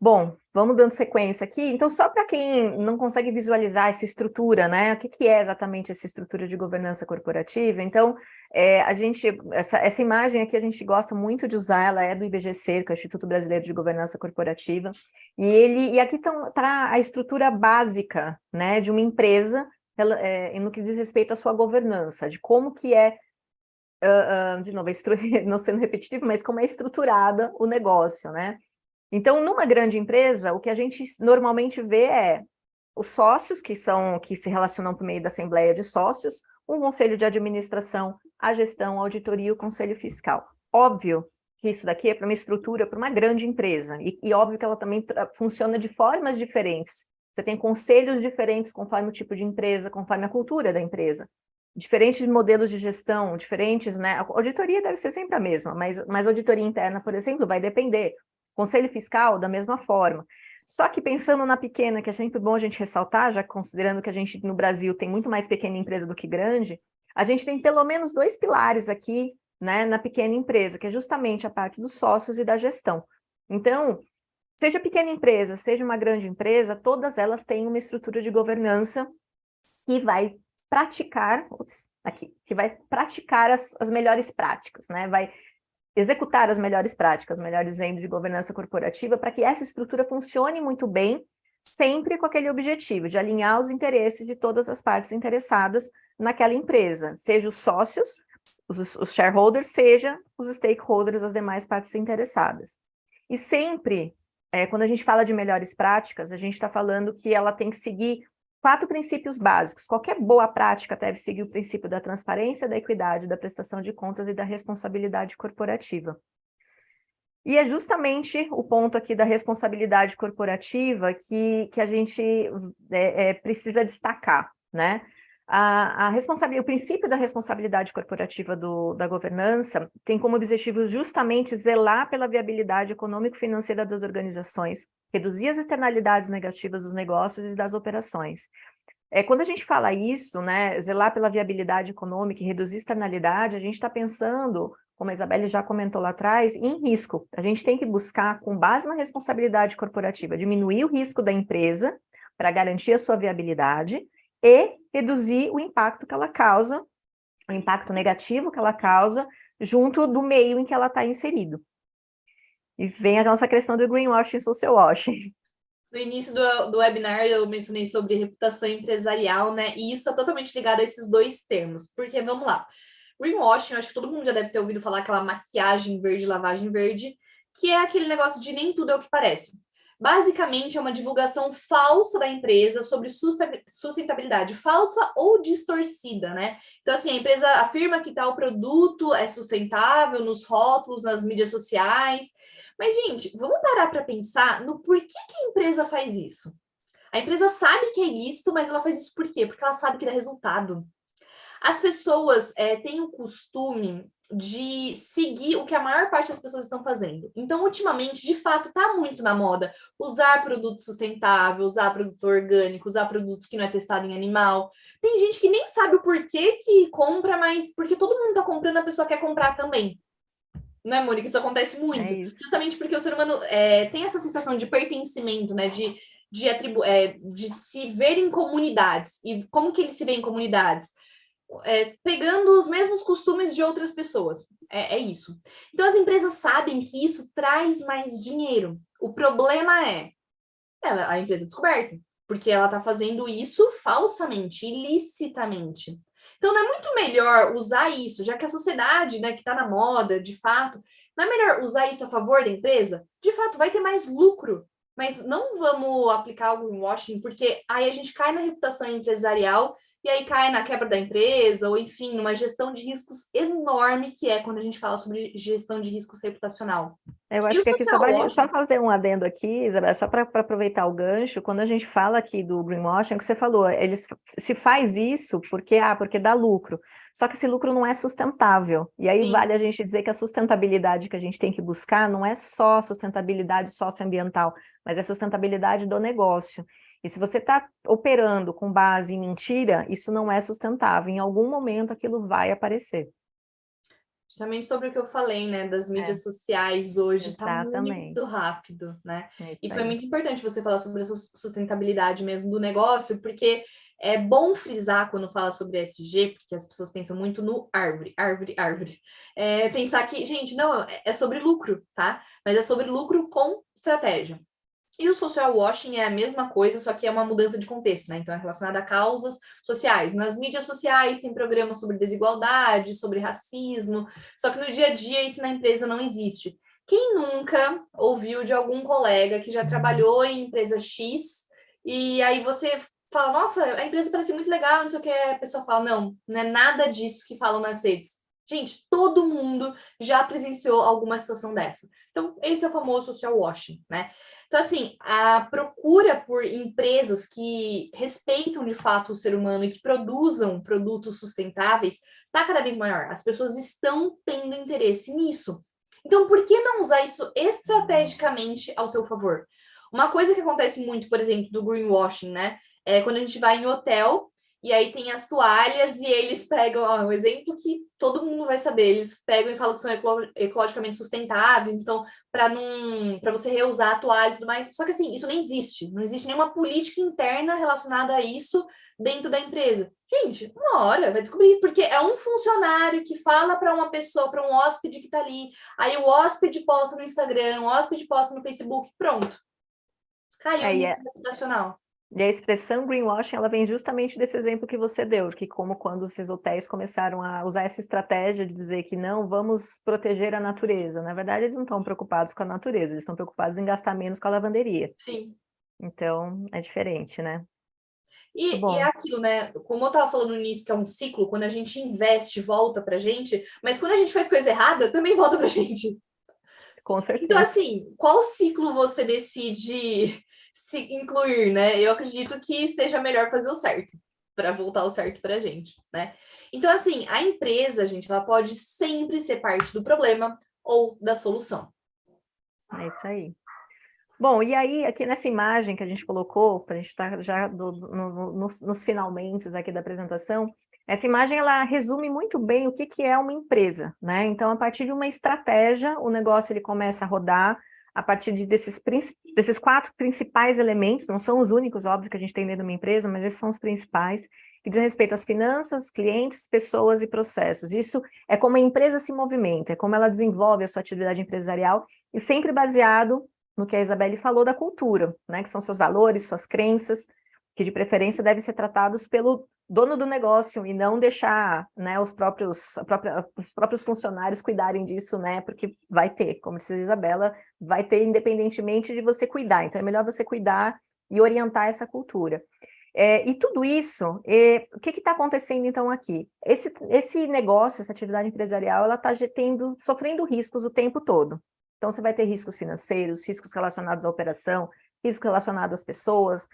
Bom, vamos dando sequência aqui. Então, só para quem não consegue visualizar essa estrutura, né? O que é exatamente essa estrutura de governança corporativa? Então, essa imagem aqui a gente gosta muito de usar, ela é do IBGC, que é o Instituto Brasileiro de Governança Corporativa, e aqui está a estrutura básica, né, de uma empresa, no que diz respeito à sua governança, de como que de novo, não sendo repetitivo, mas como é estruturada o negócio, né? Então, numa grande empresa, o que a gente normalmente vê é os sócios, que se relacionam por meio da assembleia de sócios, um conselho de administração, a gestão, a auditoria e o conselho fiscal. Óbvio que isso daqui é para uma estrutura, para uma grande empresa, e óbvio que ela também funciona de formas diferentes. Você tem conselhos diferentes conforme o tipo de empresa, conforme a cultura da empresa. Diferentes modelos de gestão, diferentes, né? A auditoria deve ser sempre a mesma, mas a auditoria interna, por exemplo, vai depender. Conselho fiscal, da mesma forma. Só que pensando na pequena, que é sempre bom a gente ressaltar, já considerando que a gente no Brasil tem muito mais pequena empresa do que grande, a gente tem pelo menos 2 pilares aqui, né, na pequena empresa, que é justamente a parte dos sócios e da gestão. Então, seja pequena empresa, seja uma grande empresa, todas elas têm uma estrutura de governança que vai praticar, as melhores práticas, né? Vai executar as melhores práticas, melhor dizendo, de governança corporativa, para que essa estrutura funcione muito bem, sempre com aquele objetivo de alinhar os interesses de todas as partes interessadas naquela empresa, seja os sócios, os shareholders, seja os stakeholders, as demais partes interessadas. E sempre, quando a gente fala de melhores práticas, a gente está falando que ela tem que seguir 4 princípios básicos. Qualquer boa prática deve seguir o princípio da transparência, da equidade, da prestação de contas e da responsabilidade corporativa. E é justamente o ponto aqui da responsabilidade corporativa que a gente precisa destacar, né? O princípio da responsabilidade corporativa da governança tem como objetivo justamente zelar pela viabilidade econômico-financeira das organizações, reduzir as externalidades negativas dos negócios e das operações. Quando a gente fala isso, né, zelar pela viabilidade econômica e reduzir externalidade, a gente está pensando, como a Isabelle já comentou lá atrás, em risco. A gente tem que buscar, com base na responsabilidade corporativa, diminuir o risco da empresa para garantir a sua viabilidade e reduzir o impacto que ela causa, o impacto negativo que ela causa, junto do meio em que ela está inserido. E vem a nossa questão do greenwashing e social washing. No início do webinar, eu mencionei sobre reputação empresarial, né? E isso é totalmente ligado a esses 2 termos. Porque, vamos lá, greenwashing, eu acho que todo mundo já deve ter ouvido falar aquela maquiagem verde, lavagem verde, que é aquele negócio de nem tudo é o que parece. Basicamente, é uma divulgação falsa da empresa sobre sustentabilidade, falsa ou distorcida, né? Então, assim, a empresa afirma que tal produto é sustentável nos rótulos, nas mídias sociais. Mas, gente, vamos parar para pensar no porquê que a empresa faz isso. A empresa sabe que é ilícito, mas ela faz isso por quê? Porque ela sabe que dá resultado. As pessoas têm o costume de seguir o que a maior parte das pessoas estão fazendo. Então, ultimamente, de fato, está muito na moda usar produto sustentável, usar produto orgânico, usar produto que não é testado em animal. Tem gente que nem sabe o porquê que compra, mas porque todo mundo está comprando, a pessoa quer comprar também. Não é, Mônica? Isso acontece muito. Justamente porque o ser humano tem essa sensação de pertencimento, né? De se ver em comunidades. E como que ele se vê em comunidades? Pegando os mesmos costumes de outras pessoas. É isso. Então, as empresas sabem que isso traz mais dinheiro. O problema é a empresa descoberta, porque ela está fazendo isso falsamente, ilicitamente. Então, não é muito melhor usar isso, já que a sociedade, né, que está na moda, de fato, não é melhor usar isso a favor da empresa? De fato, vai ter mais lucro, mas não vamos aplicar o greenwashing, porque aí a gente cai na reputação empresarial e aí cai na quebra da empresa, ou enfim, numa gestão de riscos enorme que é quando a gente fala sobre gestão de riscos reputacional. Eu acho que aqui só fazer um adendo aqui, Isabel, só para aproveitar o gancho, quando a gente fala aqui do greenwashing, é o que você falou, se faz isso porque dá lucro, só que esse lucro não é sustentável, e aí vale a gente dizer que a sustentabilidade que a gente tem que buscar não é só sustentabilidade socioambiental, mas é sustentabilidade do negócio. E se você está operando com base em mentira, isso não é sustentável. Em algum momento aquilo vai aparecer. Justamente sobre o que eu falei, né, das mídias sociais hoje, tá Exatamente. muito rápido, né? É isso E foi aí. muito importante você falar sobre essa sustentabilidade mesmo do negócio, porque é bom frisar quando fala sobre ESG, porque as pessoas pensam muito no árvore, árvore, árvore. Pensar que, gente, não, é sobre lucro, tá? Mas é sobre lucro com estratégia. E o social washing é a mesma coisa, só que é uma mudança de contexto, né? Então é relacionado a causas sociais. Nas mídias sociais tem programas sobre desigualdade, sobre racismo, só que no dia a dia isso na empresa não existe. Quem nunca ouviu de algum colega que já trabalhou em empresa X e aí você fala, nossa, a empresa parece muito legal, não sei o que, a pessoa fala, não é nada disso que falam nas redes. Gente, todo mundo já presenciou alguma situação dessa. Então, esse é o famoso social washing, né? Então, assim, a procura por empresas que respeitam de fato o ser humano e que produzam produtos sustentáveis está cada vez maior. As pessoas estão tendo interesse nisso. Então, por que não usar isso estrategicamente ao seu favor? Uma coisa que acontece muito, por exemplo, do greenwashing, né? É quando a gente vai em hotel e aí tem as toalhas e eles pegam, ó, um exemplo que todo mundo vai saber, eles pegam e falam que são ecologicamente sustentáveis, então para você reusar a toalha e tudo mais. Só que assim, isso nem existe. Não existe nenhuma política interna relacionada a isso dentro da empresa. Gente, uma hora vai descobrir, porque é um funcionário que fala para uma pessoa, para um hóspede que está ali, aí o hóspede posta no Instagram, o hóspede posta no Facebook, pronto. Caiu o risco reputacional. E a expressão greenwashing, ela vem justamente desse exemplo que você deu, que como quando esses hotéis começaram a usar essa estratégia de dizer que não, vamos proteger a natureza. Na verdade, eles não estão preocupados com a natureza, eles estão preocupados em gastar menos com a lavanderia. Sim. Então, é diferente, né? E é aquilo, né? Como eu estava falando no início, que é um ciclo, quando a gente investe, volta pra gente, mas quando a gente faz coisa errada, também volta pra gente. Com certeza. Então, assim, qual ciclo você decide se incluir, né? Eu acredito que seja melhor fazer o certo, para voltar o certo pra gente, né? Então, assim, a empresa, gente, ela pode sempre ser parte do problema ou da solução. É isso aí. Bom, e aí, aqui nessa imagem que a gente colocou, para a gente estar já nos finalmente aqui da apresentação, essa imagem, ela resume muito bem o que é uma empresa, né? Então, a partir de uma estratégia, o negócio ele começa a rodar a partir desses 4 principais elementos, não são os únicos, óbvio, que a gente tem dentro de uma empresa, mas esses são os principais, que dizem respeito às finanças, clientes, pessoas e processos. Isso é como a empresa se movimenta, é como ela desenvolve a sua atividade empresarial, e sempre baseado no que a Isabelle falou da cultura, né, que são seus valores, suas crenças, que de preferência devem ser tratados pelo dono do negócio e não deixar, né, os próprios funcionários cuidarem disso, né, porque vai ter, como disse a Isabela, vai ter independentemente de você cuidar, então é melhor você cuidar e orientar essa cultura. E tudo isso, o que está acontecendo então aqui? Esse negócio, essa atividade empresarial, ela está sofrendo riscos o tempo todo. Então, você vai ter riscos financeiros, riscos relacionados à operação, risco relacionado às pessoas,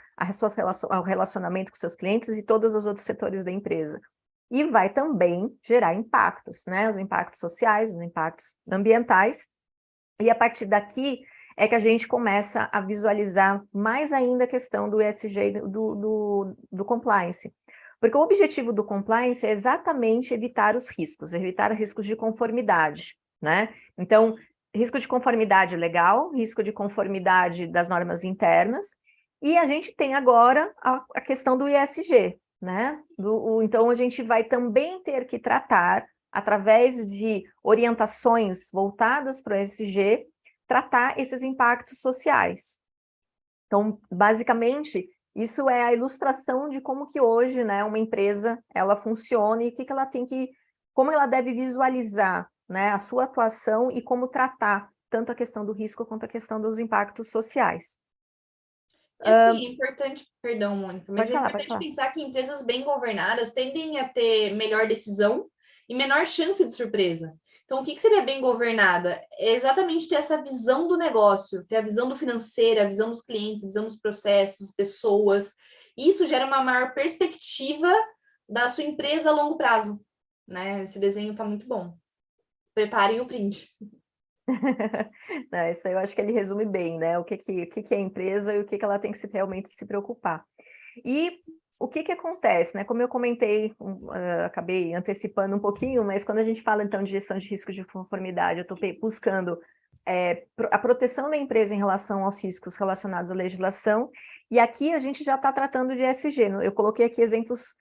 ao relacionamento com seus clientes e todos os outros setores da empresa. E vai também gerar impactos, né? Os impactos sociais, os impactos ambientais. E a partir daqui é que a gente começa a visualizar mais ainda a questão do ESG, do compliance. Porque o objetivo do compliance é exatamente evitar os riscos de conformidade, né? Então, risco de conformidade legal, risco de conformidade das normas internas, e a gente tem agora a questão do ESG, né? Então, a gente vai também ter que tratar, através de orientações voltadas para o ESG, tratar esses impactos sociais. Então, basicamente, isso é a ilustração de como que hoje, né, uma empresa, ela funciona e como ela deve visualizar, né, a sua atuação e como tratar tanto a questão do risco quanto a questão dos impactos sociais. E assim, é importante, perdão, Mônica, mas é importante pensar que empresas bem governadas tendem a ter melhor decisão e menor chance de surpresa. Então, o que seria bem governada? É exatamente ter essa visão do negócio, ter a visão do financeiro, a visão dos clientes, a visão dos processos, pessoas. Isso gera uma maior perspectiva da sua empresa a longo prazo, né? Esse desenho está muito bom. Preparem o print. Isso aí eu acho que ele resume bem, né? O que é a empresa e o que ela tem que realmente se preocupar. E o que acontece, né? Como eu comentei, acabei antecipando um pouquinho, mas quando a gente fala, então, de gestão de risco de conformidade, eu estou buscando a proteção da empresa em relação aos riscos relacionados à legislação, e aqui a gente já está tratando de ESG. Eu coloquei aqui exemplos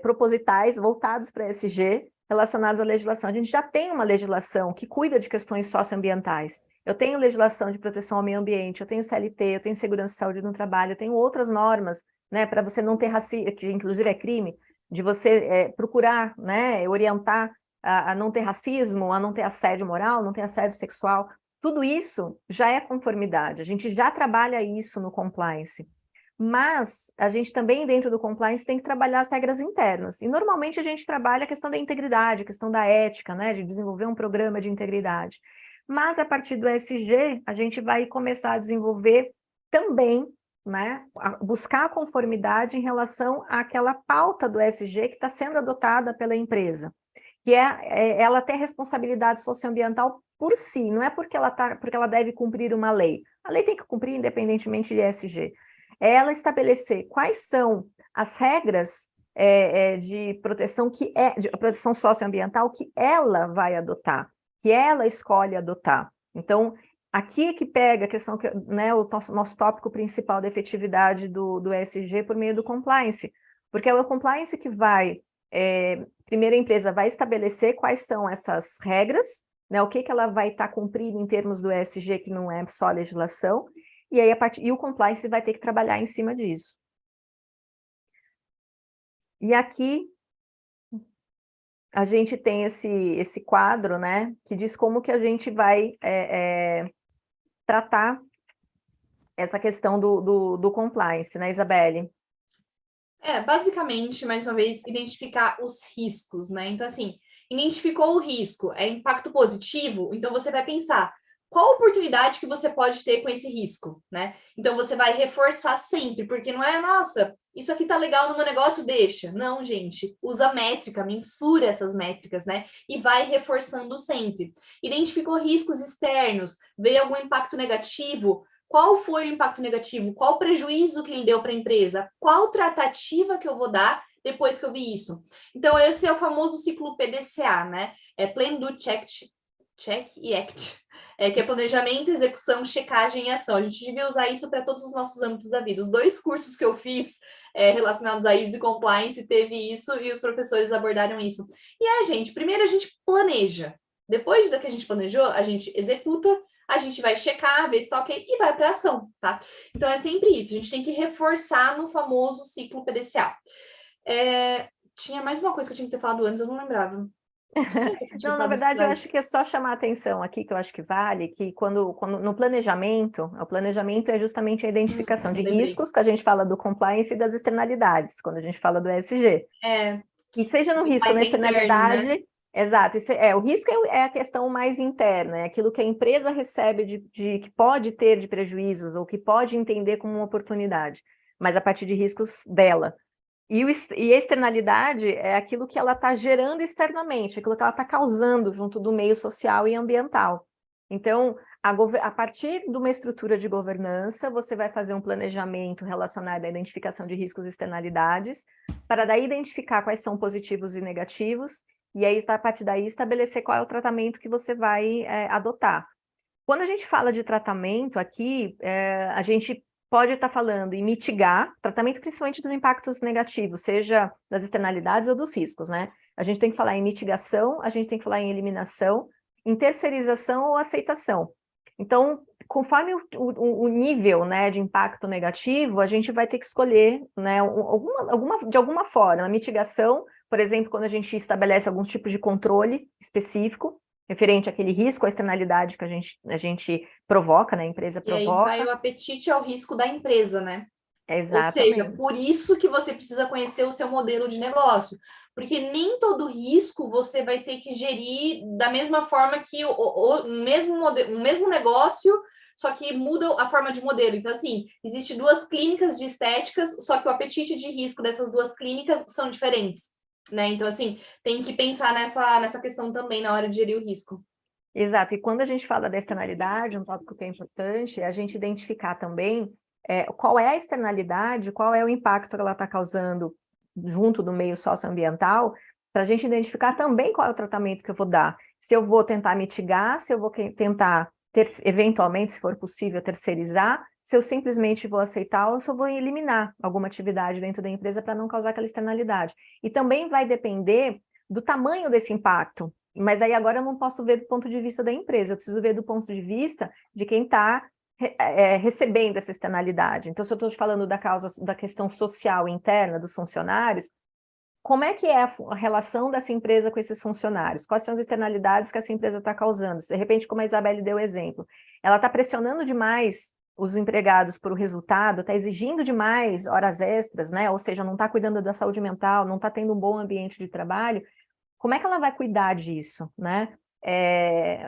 propositais voltados para ESG relacionados à legislação. A gente já tem uma legislação que cuida de questões socioambientais. Eu tenho legislação de proteção ao meio ambiente, eu tenho CLT, eu tenho segurança e saúde no trabalho, eu tenho outras normas, né, para você não ter racismo, que inclusive é crime, de você procurar, né, orientar a não ter racismo, a não ter assédio moral, não ter assédio sexual. Tudo isso já é conformidade, a gente já trabalha isso no compliance. Mas a gente também, dentro do compliance, tem que trabalhar as regras internas. E normalmente a gente trabalha a questão da integridade, a questão da ética, né, de desenvolver um programa de integridade. Mas a partir do ESG, a gente vai começar a desenvolver também, né, buscar a conformidade em relação àquela pauta do ESG que está sendo adotada pela empresa, que ela ter responsabilidade socioambiental por si, não é porque ela deve cumprir uma lei. A lei tem que cumprir independentemente de ESG. É ela estabelecer quais são as regras de proteção de proteção socioambiental que ela vai adotar, que ela escolhe adotar. Então, aqui é que pega a questão, né, o nosso tópico principal da efetividade do ESG por meio do compliance, porque é o compliance que vai, primeiro a empresa vai estabelecer quais são essas regras, né, o que ela vai estar cumprindo em termos do ESG, que não é só a legislação, e aí e o compliance vai ter que trabalhar em cima disso. E aqui a gente tem esse quadro, né, que diz como que a gente vai tratar essa questão do compliance, né, Isabelle? Basicamente, mais uma vez, identificar os riscos, né? Então, assim, identificou o risco, é impacto positivo, então você vai pensar qual oportunidade que você pode ter com esse risco, né? Então, você vai reforçar sempre, porque não é, nossa, isso aqui tá legal no meu negócio, deixa. Não, gente, usa métrica, mensura essas métricas, né? E vai reforçando sempre. Identificou riscos externos, veio algum impacto negativo, qual foi o impacto negativo? Qual o prejuízo que ele deu para a empresa? Qual tratativa que eu vou dar depois que eu vi isso? Então, esse é o famoso ciclo PDCA, né? Plan, Do, Check e Act. Que é planejamento, execução, checagem e ação. A gente devia usar isso para todos os nossos âmbitos da vida. Os 2 cursos que eu fiz relacionados a ISO e Compliance teve isso e os professores abordaram isso. E gente, primeiro a gente planeja. Depois que a gente planejou, a gente executa, a gente vai checar, ver se está ok e vai para ação, tá? Então, é sempre isso. A gente tem que reforçar no famoso ciclo PDCA. Tinha mais uma coisa que eu tinha que ter falado antes, eu não lembrava. Não, na verdade, eu acho que é só chamar a atenção aqui, que eu acho que vale, que quando no planejamento, o planejamento é justamente a identificação de riscos, que a gente fala do compliance e das externalidades, quando a gente fala do ESG. E seja no risco ou na externalidade... Interno, né? Exato, o risco é a questão mais interna, é aquilo que a empresa recebe que pode ter de prejuízos ou que pode entender como uma oportunidade, mas a partir de riscos dela. E a externalidade é aquilo que ela está gerando externamente, aquilo que ela está causando junto do meio social e ambiental. Então, a partir de uma estrutura de governança, você vai fazer um planejamento relacionado à identificação de riscos e externalidades, para daí identificar quais são positivos e negativos, e aí, a partir daí, estabelecer qual é o tratamento que você vai adotar. Quando a gente fala de tratamento aqui, a gente pode estar falando em mitigar, tratamento principalmente dos impactos negativos, seja das externalidades ou dos riscos, né? A gente tem que falar em mitigação, a gente tem que falar em eliminação, em terceirização ou aceitação. Então, conforme o nível, né, de impacto negativo, a gente vai ter que escolher, né, de alguma forma, a mitigação, por exemplo, quando a gente estabelece algum tipo de controle específico, referente àquele risco, à externalidade que a gente provoca, né, a empresa provoca. E aí vai o apetite ao risco da empresa, né? Exatamente. Ou seja, por isso que você precisa conhecer o seu modelo de negócio, porque nem todo risco você vai ter que gerir da mesma forma que o mesmo negócio, só que muda a forma de modelo. Então, assim, existem 2 clínicas de estéticas, só que o apetite de risco dessas 2 clínicas são diferentes, né? Então, assim, tem que pensar nessa questão também na hora de gerir o risco. Exato, e quando a gente fala da externalidade, um tópico que é importante é a gente identificar também qual é a externalidade, qual é o impacto que ela está causando junto do meio socioambiental, para a gente identificar também qual é o tratamento que eu vou dar. Se eu vou tentar mitigar, se eu vou tentar, eventualmente, se for possível, terceirizar, se eu simplesmente vou aceitar ou se eu vou eliminar alguma atividade dentro da empresa para não causar aquela externalidade. E também vai depender do tamanho desse impacto. Mas aí agora eu não posso ver do ponto de vista da empresa, eu preciso ver do ponto de vista de quem está recebendo essa externalidade. Então, se eu estou falando da questão social interna dos funcionários, como é que é a relação dessa empresa com esses funcionários? Quais são as externalidades que essa empresa está causando? De repente, como a Isabelle deu o exemplo, ela está pressionando demais os empregados por o resultado, está exigindo demais horas extras, né? Ou seja, não está cuidando da saúde mental, não está tendo um bom ambiente de trabalho. Como é que ela vai cuidar disso, né?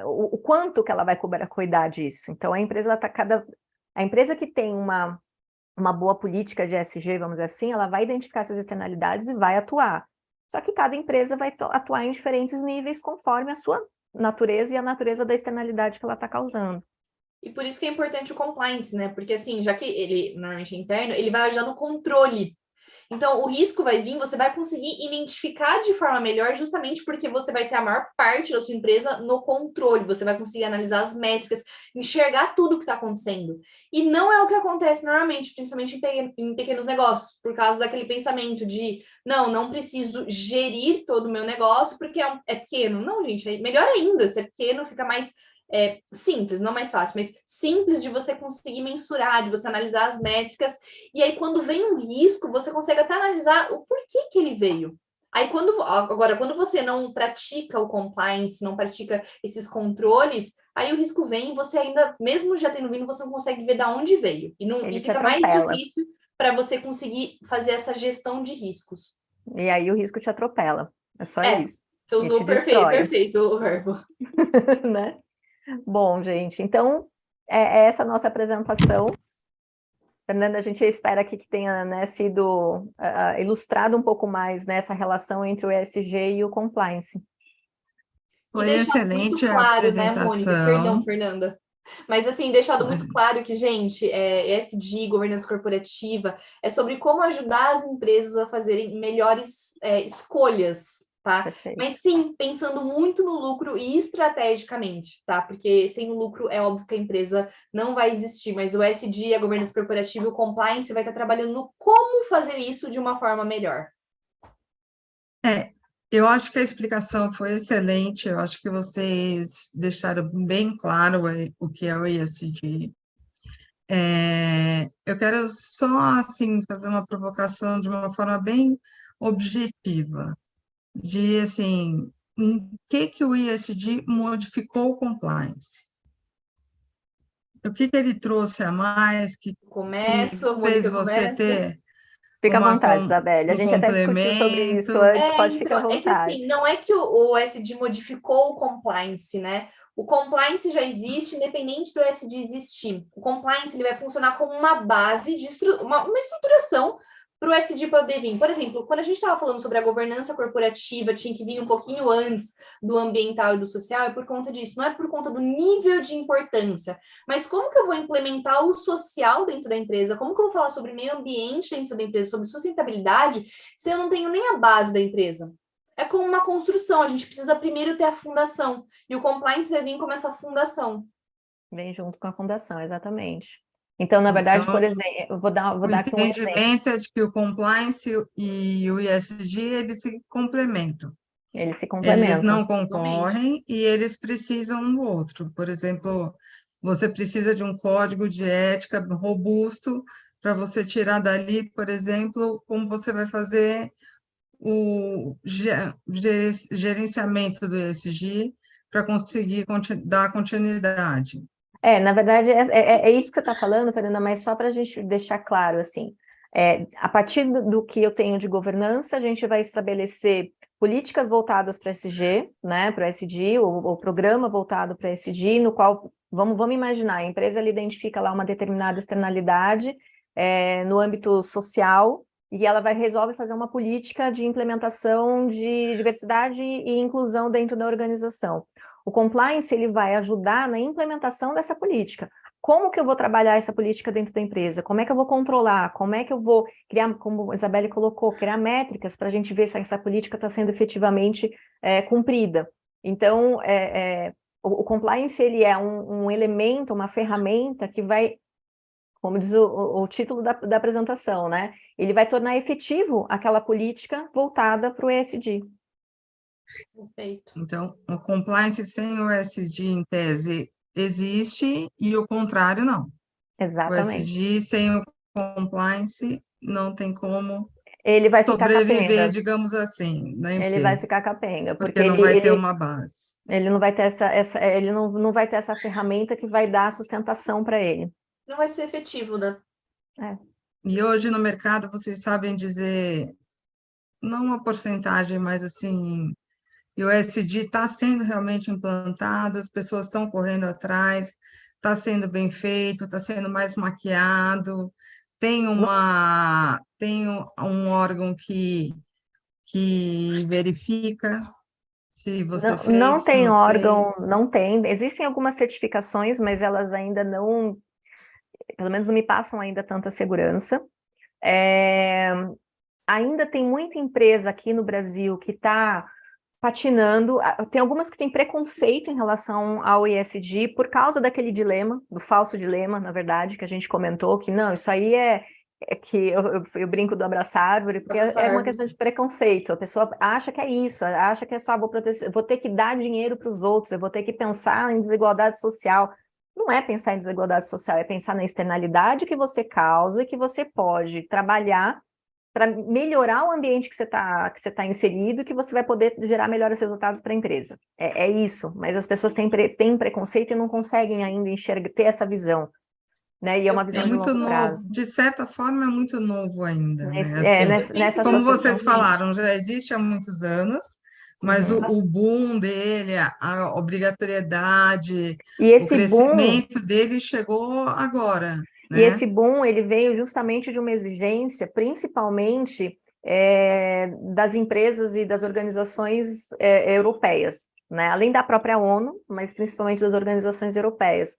O quanto que ela vai cuidar disso? Então, a empresa a empresa que tem uma boa política de ESG, vamos dizer assim, ela vai identificar essas externalidades e vai atuar. Só que cada empresa vai atuar em diferentes níveis conforme a sua natureza e a natureza da externalidade que ela está causando. E por isso que é importante o compliance, né? Porque assim, já que ele normalmente é interno, ele vai ajudar no controle. Então, o risco vai vir, você vai conseguir identificar de forma melhor, justamente porque você vai ter a maior parte da sua empresa no controle, você vai conseguir analisar as métricas, enxergar tudo o que está acontecendo. E não é o que acontece normalmente, principalmente em pequenos negócios, por causa daquele pensamento de, não preciso gerir todo o meu negócio porque é pequeno. Não, gente, é melhor ainda, se é pequeno, fica mais simples, não mais fácil, mas simples de você conseguir mensurar, de você analisar as métricas, e aí quando vem um risco, você consegue até analisar o porquê que ele veio. Aí quando você não pratica o compliance, não pratica esses controles, aí o risco vem e você ainda, mesmo já tendo vindo, você não consegue ver de onde veio. E fica mais difícil para você conseguir fazer essa gestão de riscos. E aí o risco te atropela. É só isso. Você usou perfeito o verbo. Né? Bom, gente, então é essa a nossa apresentação. Fernanda, a gente espera aqui que tenha, né, sido ilustrado um pouco mais nessa relação entre o ESG e o compliance. Foi excelente muito claro, a apresentação. Né, Mônica? Perdão, Fernanda. Mas, assim, deixado muito claro que, gente, ESG, governança corporativa, é sobre como ajudar as empresas a fazerem melhores escolhas, tá? Perfeito. Mas, sim, pensando muito no lucro e estrategicamente, tá? Porque sem o lucro, é óbvio que a empresa não vai existir, mas o ESG, a governança corporativa e o compliance vai estar trabalhando no como fazer isso de uma forma melhor. Eu acho que a explicação foi excelente, eu acho que vocês deixaram bem claro o que é o ESG. Eu quero só, assim, fazer uma provocação de uma forma bem objetiva, de, assim, em que o ESG modificou o compliance? O que ele trouxe a mais que fez você ter Fica à vontade, Isabelle. A gente até discutiu sobre isso antes, pode ficar à vontade. É que assim, não é que o ESG modificou o compliance, né? O compliance já existe, independente do ESG existir. O compliance ele vai funcionar como uma base, uma estruturação para o ESG poder vir. Por exemplo, quando a gente estava falando sobre a governança corporativa, tinha que vir um pouquinho antes do ambiental e do social, é por conta disso, não é por conta do nível de importância. Mas como que eu vou implementar o social dentro da empresa? Como que eu vou falar sobre meio ambiente dentro da empresa, sobre sustentabilidade, se eu não tenho nem a base da empresa? É como uma construção, a gente precisa primeiro ter a fundação. E o compliance vai vir como essa fundação. Vem junto com a fundação, exatamente. Então, na verdade, por exemplo, eu vou dar aqui um exemplo. O entendimento é de que o compliance e o ESG, eles se complementam. Eles se complementam. Eles não concorrem e eles precisam um do outro. Por exemplo, você precisa de um código de ética robusto para você tirar dali, por exemplo, como você vai fazer o gerenciamento do ESG para conseguir dar continuidade. Na verdade, é isso que você está falando, Fernanda, mas só para a gente deixar claro, assim, a partir do que eu tenho de governança, a gente vai estabelecer políticas voltadas para ESG, né, para o ESG, o programa voltado para ESG, no qual, vamos imaginar, a empresa ela identifica lá uma determinada externalidade no âmbito social, e ela resolve fazer uma política de implementação de diversidade e inclusão dentro da organização. O compliance ele vai ajudar na implementação dessa política. como que eu vou trabalhar essa política dentro da empresa? Como é que eu vou controlar? Como é que eu vou criar, como a Isabelle colocou, criar métricas para a gente ver se essa política está sendo efetivamente cumprida? Então, o compliance, ele é um elemento, uma ferramenta que vai, como diz o título da apresentação, né? Ele vai tornar efetivo aquela política voltada para o ESG. Perfeito. Então, o compliance sem o ESG, em tese, existe e o contrário, não. O Exatamente. ESG sem o compliance não tem como Ele vai ficar sobreviver, capenga. digamos assim, na Ele vai empresa, ficar capenga, porque porque não vai ter uma base. ele não vai ter ele não vai ter essa ferramenta que vai dar sustentação para ele. Não vai ser efetivo, né? E hoje no mercado, vocês sabem dizer, não uma porcentagem, mas assim, e o ESG está sendo realmente implantado, as pessoas estão correndo atrás, está sendo bem feito, está sendo mais maquiado, tem um órgão que verifica se você Não fez, se tem não órgão, fez. não tem. Existem algumas certificações, mas elas ainda não, pelo menos não me passam ainda tanta segurança. Ainda tem muita empresa aqui no Brasil que está patinando. Tem algumas que têm preconceito em relação ao ESG por causa daquele dilema, do falso dilema, na verdade, que a gente comentou, que não, isso aí é que eu brinco do abraçar árvore, porque Abraçar é uma árvore. questão de preconceito. A pessoa acha que é isso, acha que é só vou ter que dar dinheiro para os outros, eu vou ter que pensar em desigualdade social. Não é pensar em desigualdade social, é pensar na externalidade que você causa e que você pode trabalhar para melhorar o ambiente que você tá inserido, que você vai poder gerar melhores resultados para a empresa. É isso, mas as pessoas têm preconceito e não conseguem ainda ter essa visão, né? E é uma É visão de muito longo novo, prazo. de certa forma é muito novo ainda, né? Assim, Nessa como associação, vocês sim. falaram, já existe há muitos anos, mas Uhum. o boom dele, a obrigatoriedade, E o esse boom crescimento dele chegou agora, E né? esse boom, ele veio justamente de uma exigência, principalmente das empresas e das organizações europeias, né? Além da própria ONU, mas principalmente das organizações europeias.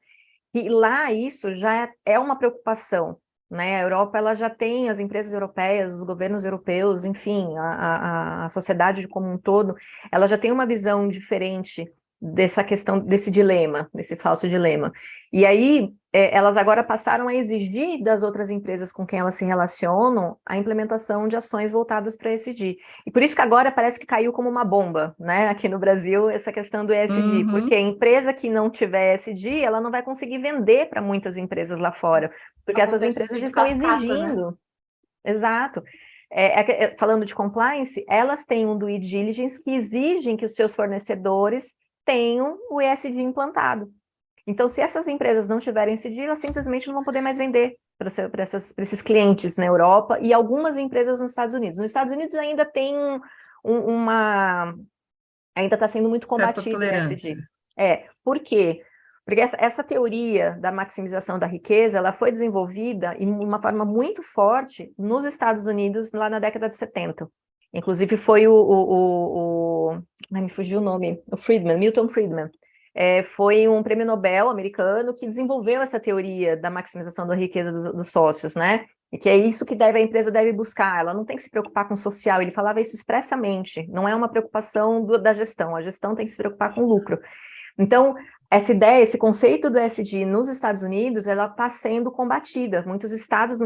E lá isso já é uma preocupação, né? A Europa, ela já tem as empresas europeias, os governos europeus, enfim, a sociedade como um todo, ela já tem uma visão diferente dessa questão, desse dilema, desse falso dilema. E aí, elas agora passaram a exigir das outras empresas com quem elas se relacionam a implementação de ações voltadas para ESG. E por isso que agora parece que caiu como uma bomba, né, aqui no Brasil, essa questão do ESG, Uhum. porque a empresa que não tiver ESG, ela não vai conseguir vender para muitas empresas lá fora, porque essas Acontece o empresas efeito estão cascata, né? exigindo. Exato. Falando de compliance, elas têm um due diligence que exigem que os seus fornecedores tenham o ESG implantado. Então, se essas empresas não tiverem ESG, elas simplesmente não vão poder mais vender para esses clientes na Europa e algumas empresas nos Estados Unidos. Nos Estados Unidos ainda tem ainda está sendo muito Certa combatido o tolerância. ESG. Por quê? Porque essa teoria da maximização da riqueza, ela foi desenvolvida de uma forma muito forte nos Estados Unidos lá na década de 70. Inclusive foi me fugiu o nome, o Friedman, Milton Friedman. Foi um prêmio Nobel americano que desenvolveu essa teoria da maximização da riqueza dos sócios, né? E que é isso que a empresa deve buscar, ela não tem que se preocupar com o social, ele falava isso expressamente, não é uma preocupação da gestão, a gestão tem que se preocupar com o lucro. Então, essa ideia, esse conceito do ESG nos Estados Unidos, ela está sendo combatida. Muitos estados,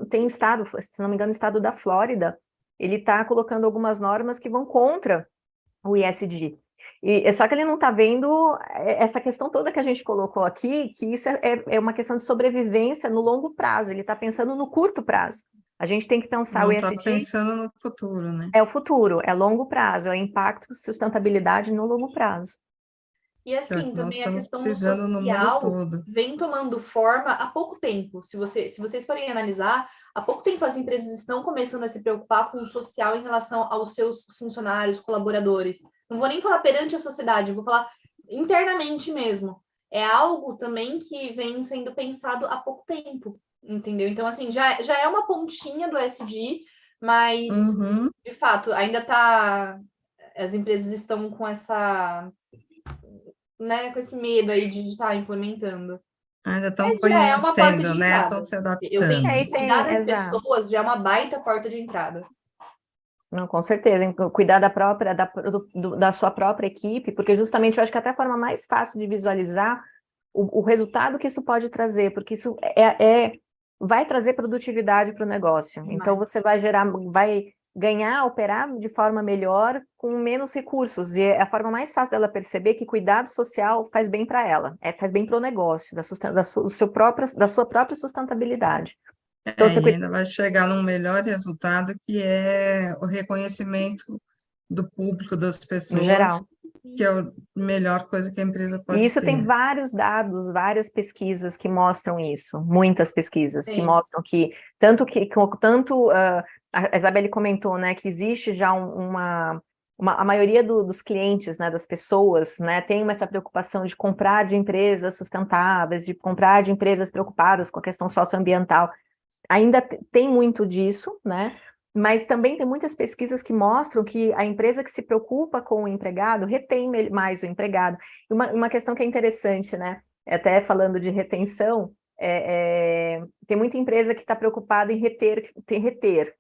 tem estado, se não me engano, o estado da Flórida, ele está colocando algumas normas que vão contra o ESG. Só que ele não está vendo essa questão toda que a gente colocou aqui, que isso é uma questão de sobrevivência no longo prazo, ele está pensando no curto prazo. A gente tem que pensar o Não está ESG pensando no futuro, né? é o futuro, é longo prazo, é o impacto, sustentabilidade no longo prazo. E Que é o assim, que nós também a estamos questão do precisando no mundo social todo. vem tomando forma há pouco tempo. Se vocês forem analisar, há pouco tempo as empresas estão começando a se preocupar com o social em relação aos seus funcionários, colaboradores. Não vou nem falar perante a sociedade, vou falar internamente mesmo. É algo também que vem sendo pensado há pouco tempo, entendeu? Então, assim, já é uma pontinha do ESG, mas, Uhum. de fato, ainda tá... As empresas estão com essa... né, com esse medo aí de estar implementando. Ainda estão Já é uma porta de conhecendo, né? Estão entrada. se Eu penso adaptando. É, que e tem, cuidar das exato. pessoas já é uma baita porta de entrada. Não, com certeza, cuidar da própria, da sua própria equipe, porque justamente eu acho que até a forma mais fácil de visualizar o resultado que isso pode trazer, porque isso vai trazer produtividade para o negócio. Então você vai ganhar, operar de forma melhor com menos recursos. E é a forma mais fácil dela perceber que cuidado social faz bem para ela, faz bem para o negócio, da sua própria sustentabilidade. Então, E ainda vai chegar num melhor resultado, que é o reconhecimento do público, das no pessoas, geral. que é a melhor coisa que a empresa E pode isso tem ter. vários dados, várias pesquisas que mostram isso, muitas pesquisas que Sim. mostram que a Isabelle comentou, né, que existe já a maioria dos clientes, né, das pessoas, né, tem essa preocupação de comprar de empresas sustentáveis, de comprar de empresas preocupadas com a questão socioambiental. Ainda tem muito disso, né? Mas também tem muitas pesquisas que mostram que a empresa que se preocupa com o empregado retém mais o empregado. E uma questão que é interessante, né? Até falando de retenção, tem muita empresa que está preocupada em reter.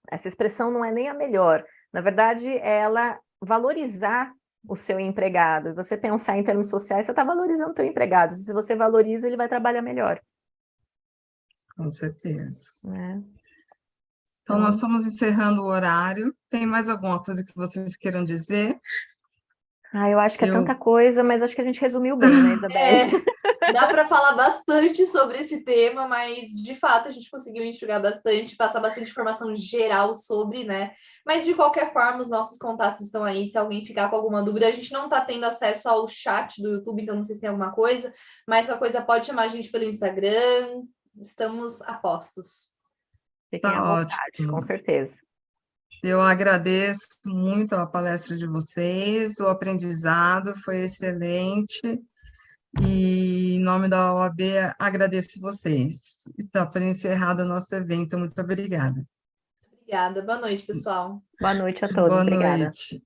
Essa expressão não é nem a melhor. Na verdade, é ela valorizar o seu empregado. Você pensar em termos sociais, você está valorizando o seu empregado. Se você valoriza, ele vai trabalhar melhor. Com certeza. Né? Então, nós estamos encerrando o horário. Tem mais alguma coisa que vocês queiram dizer? Eu acho que é tanta coisa, mas acho que a gente resumiu bem, né, Isabelle? Dá para falar bastante sobre esse tema, mas de fato a gente conseguiu enxugar bastante, passar bastante informação geral sobre, né? Mas de qualquer forma, os nossos contatos estão aí. Se alguém ficar com alguma dúvida, a gente não está tendo acesso ao chat do YouTube, então não sei se tem alguma coisa, mas qualquer coisa pode chamar a gente pelo Instagram. Estamos a postos. Fiquem à vontade, com certeza. Eu agradeço muito a palestra de vocês, o aprendizado foi excelente. E em nome da OAB, agradeço vocês. Está para encerrado o nosso evento. Muito obrigada. Obrigada. Boa noite, pessoal. Boa noite a todos. Boa Obrigada. noite.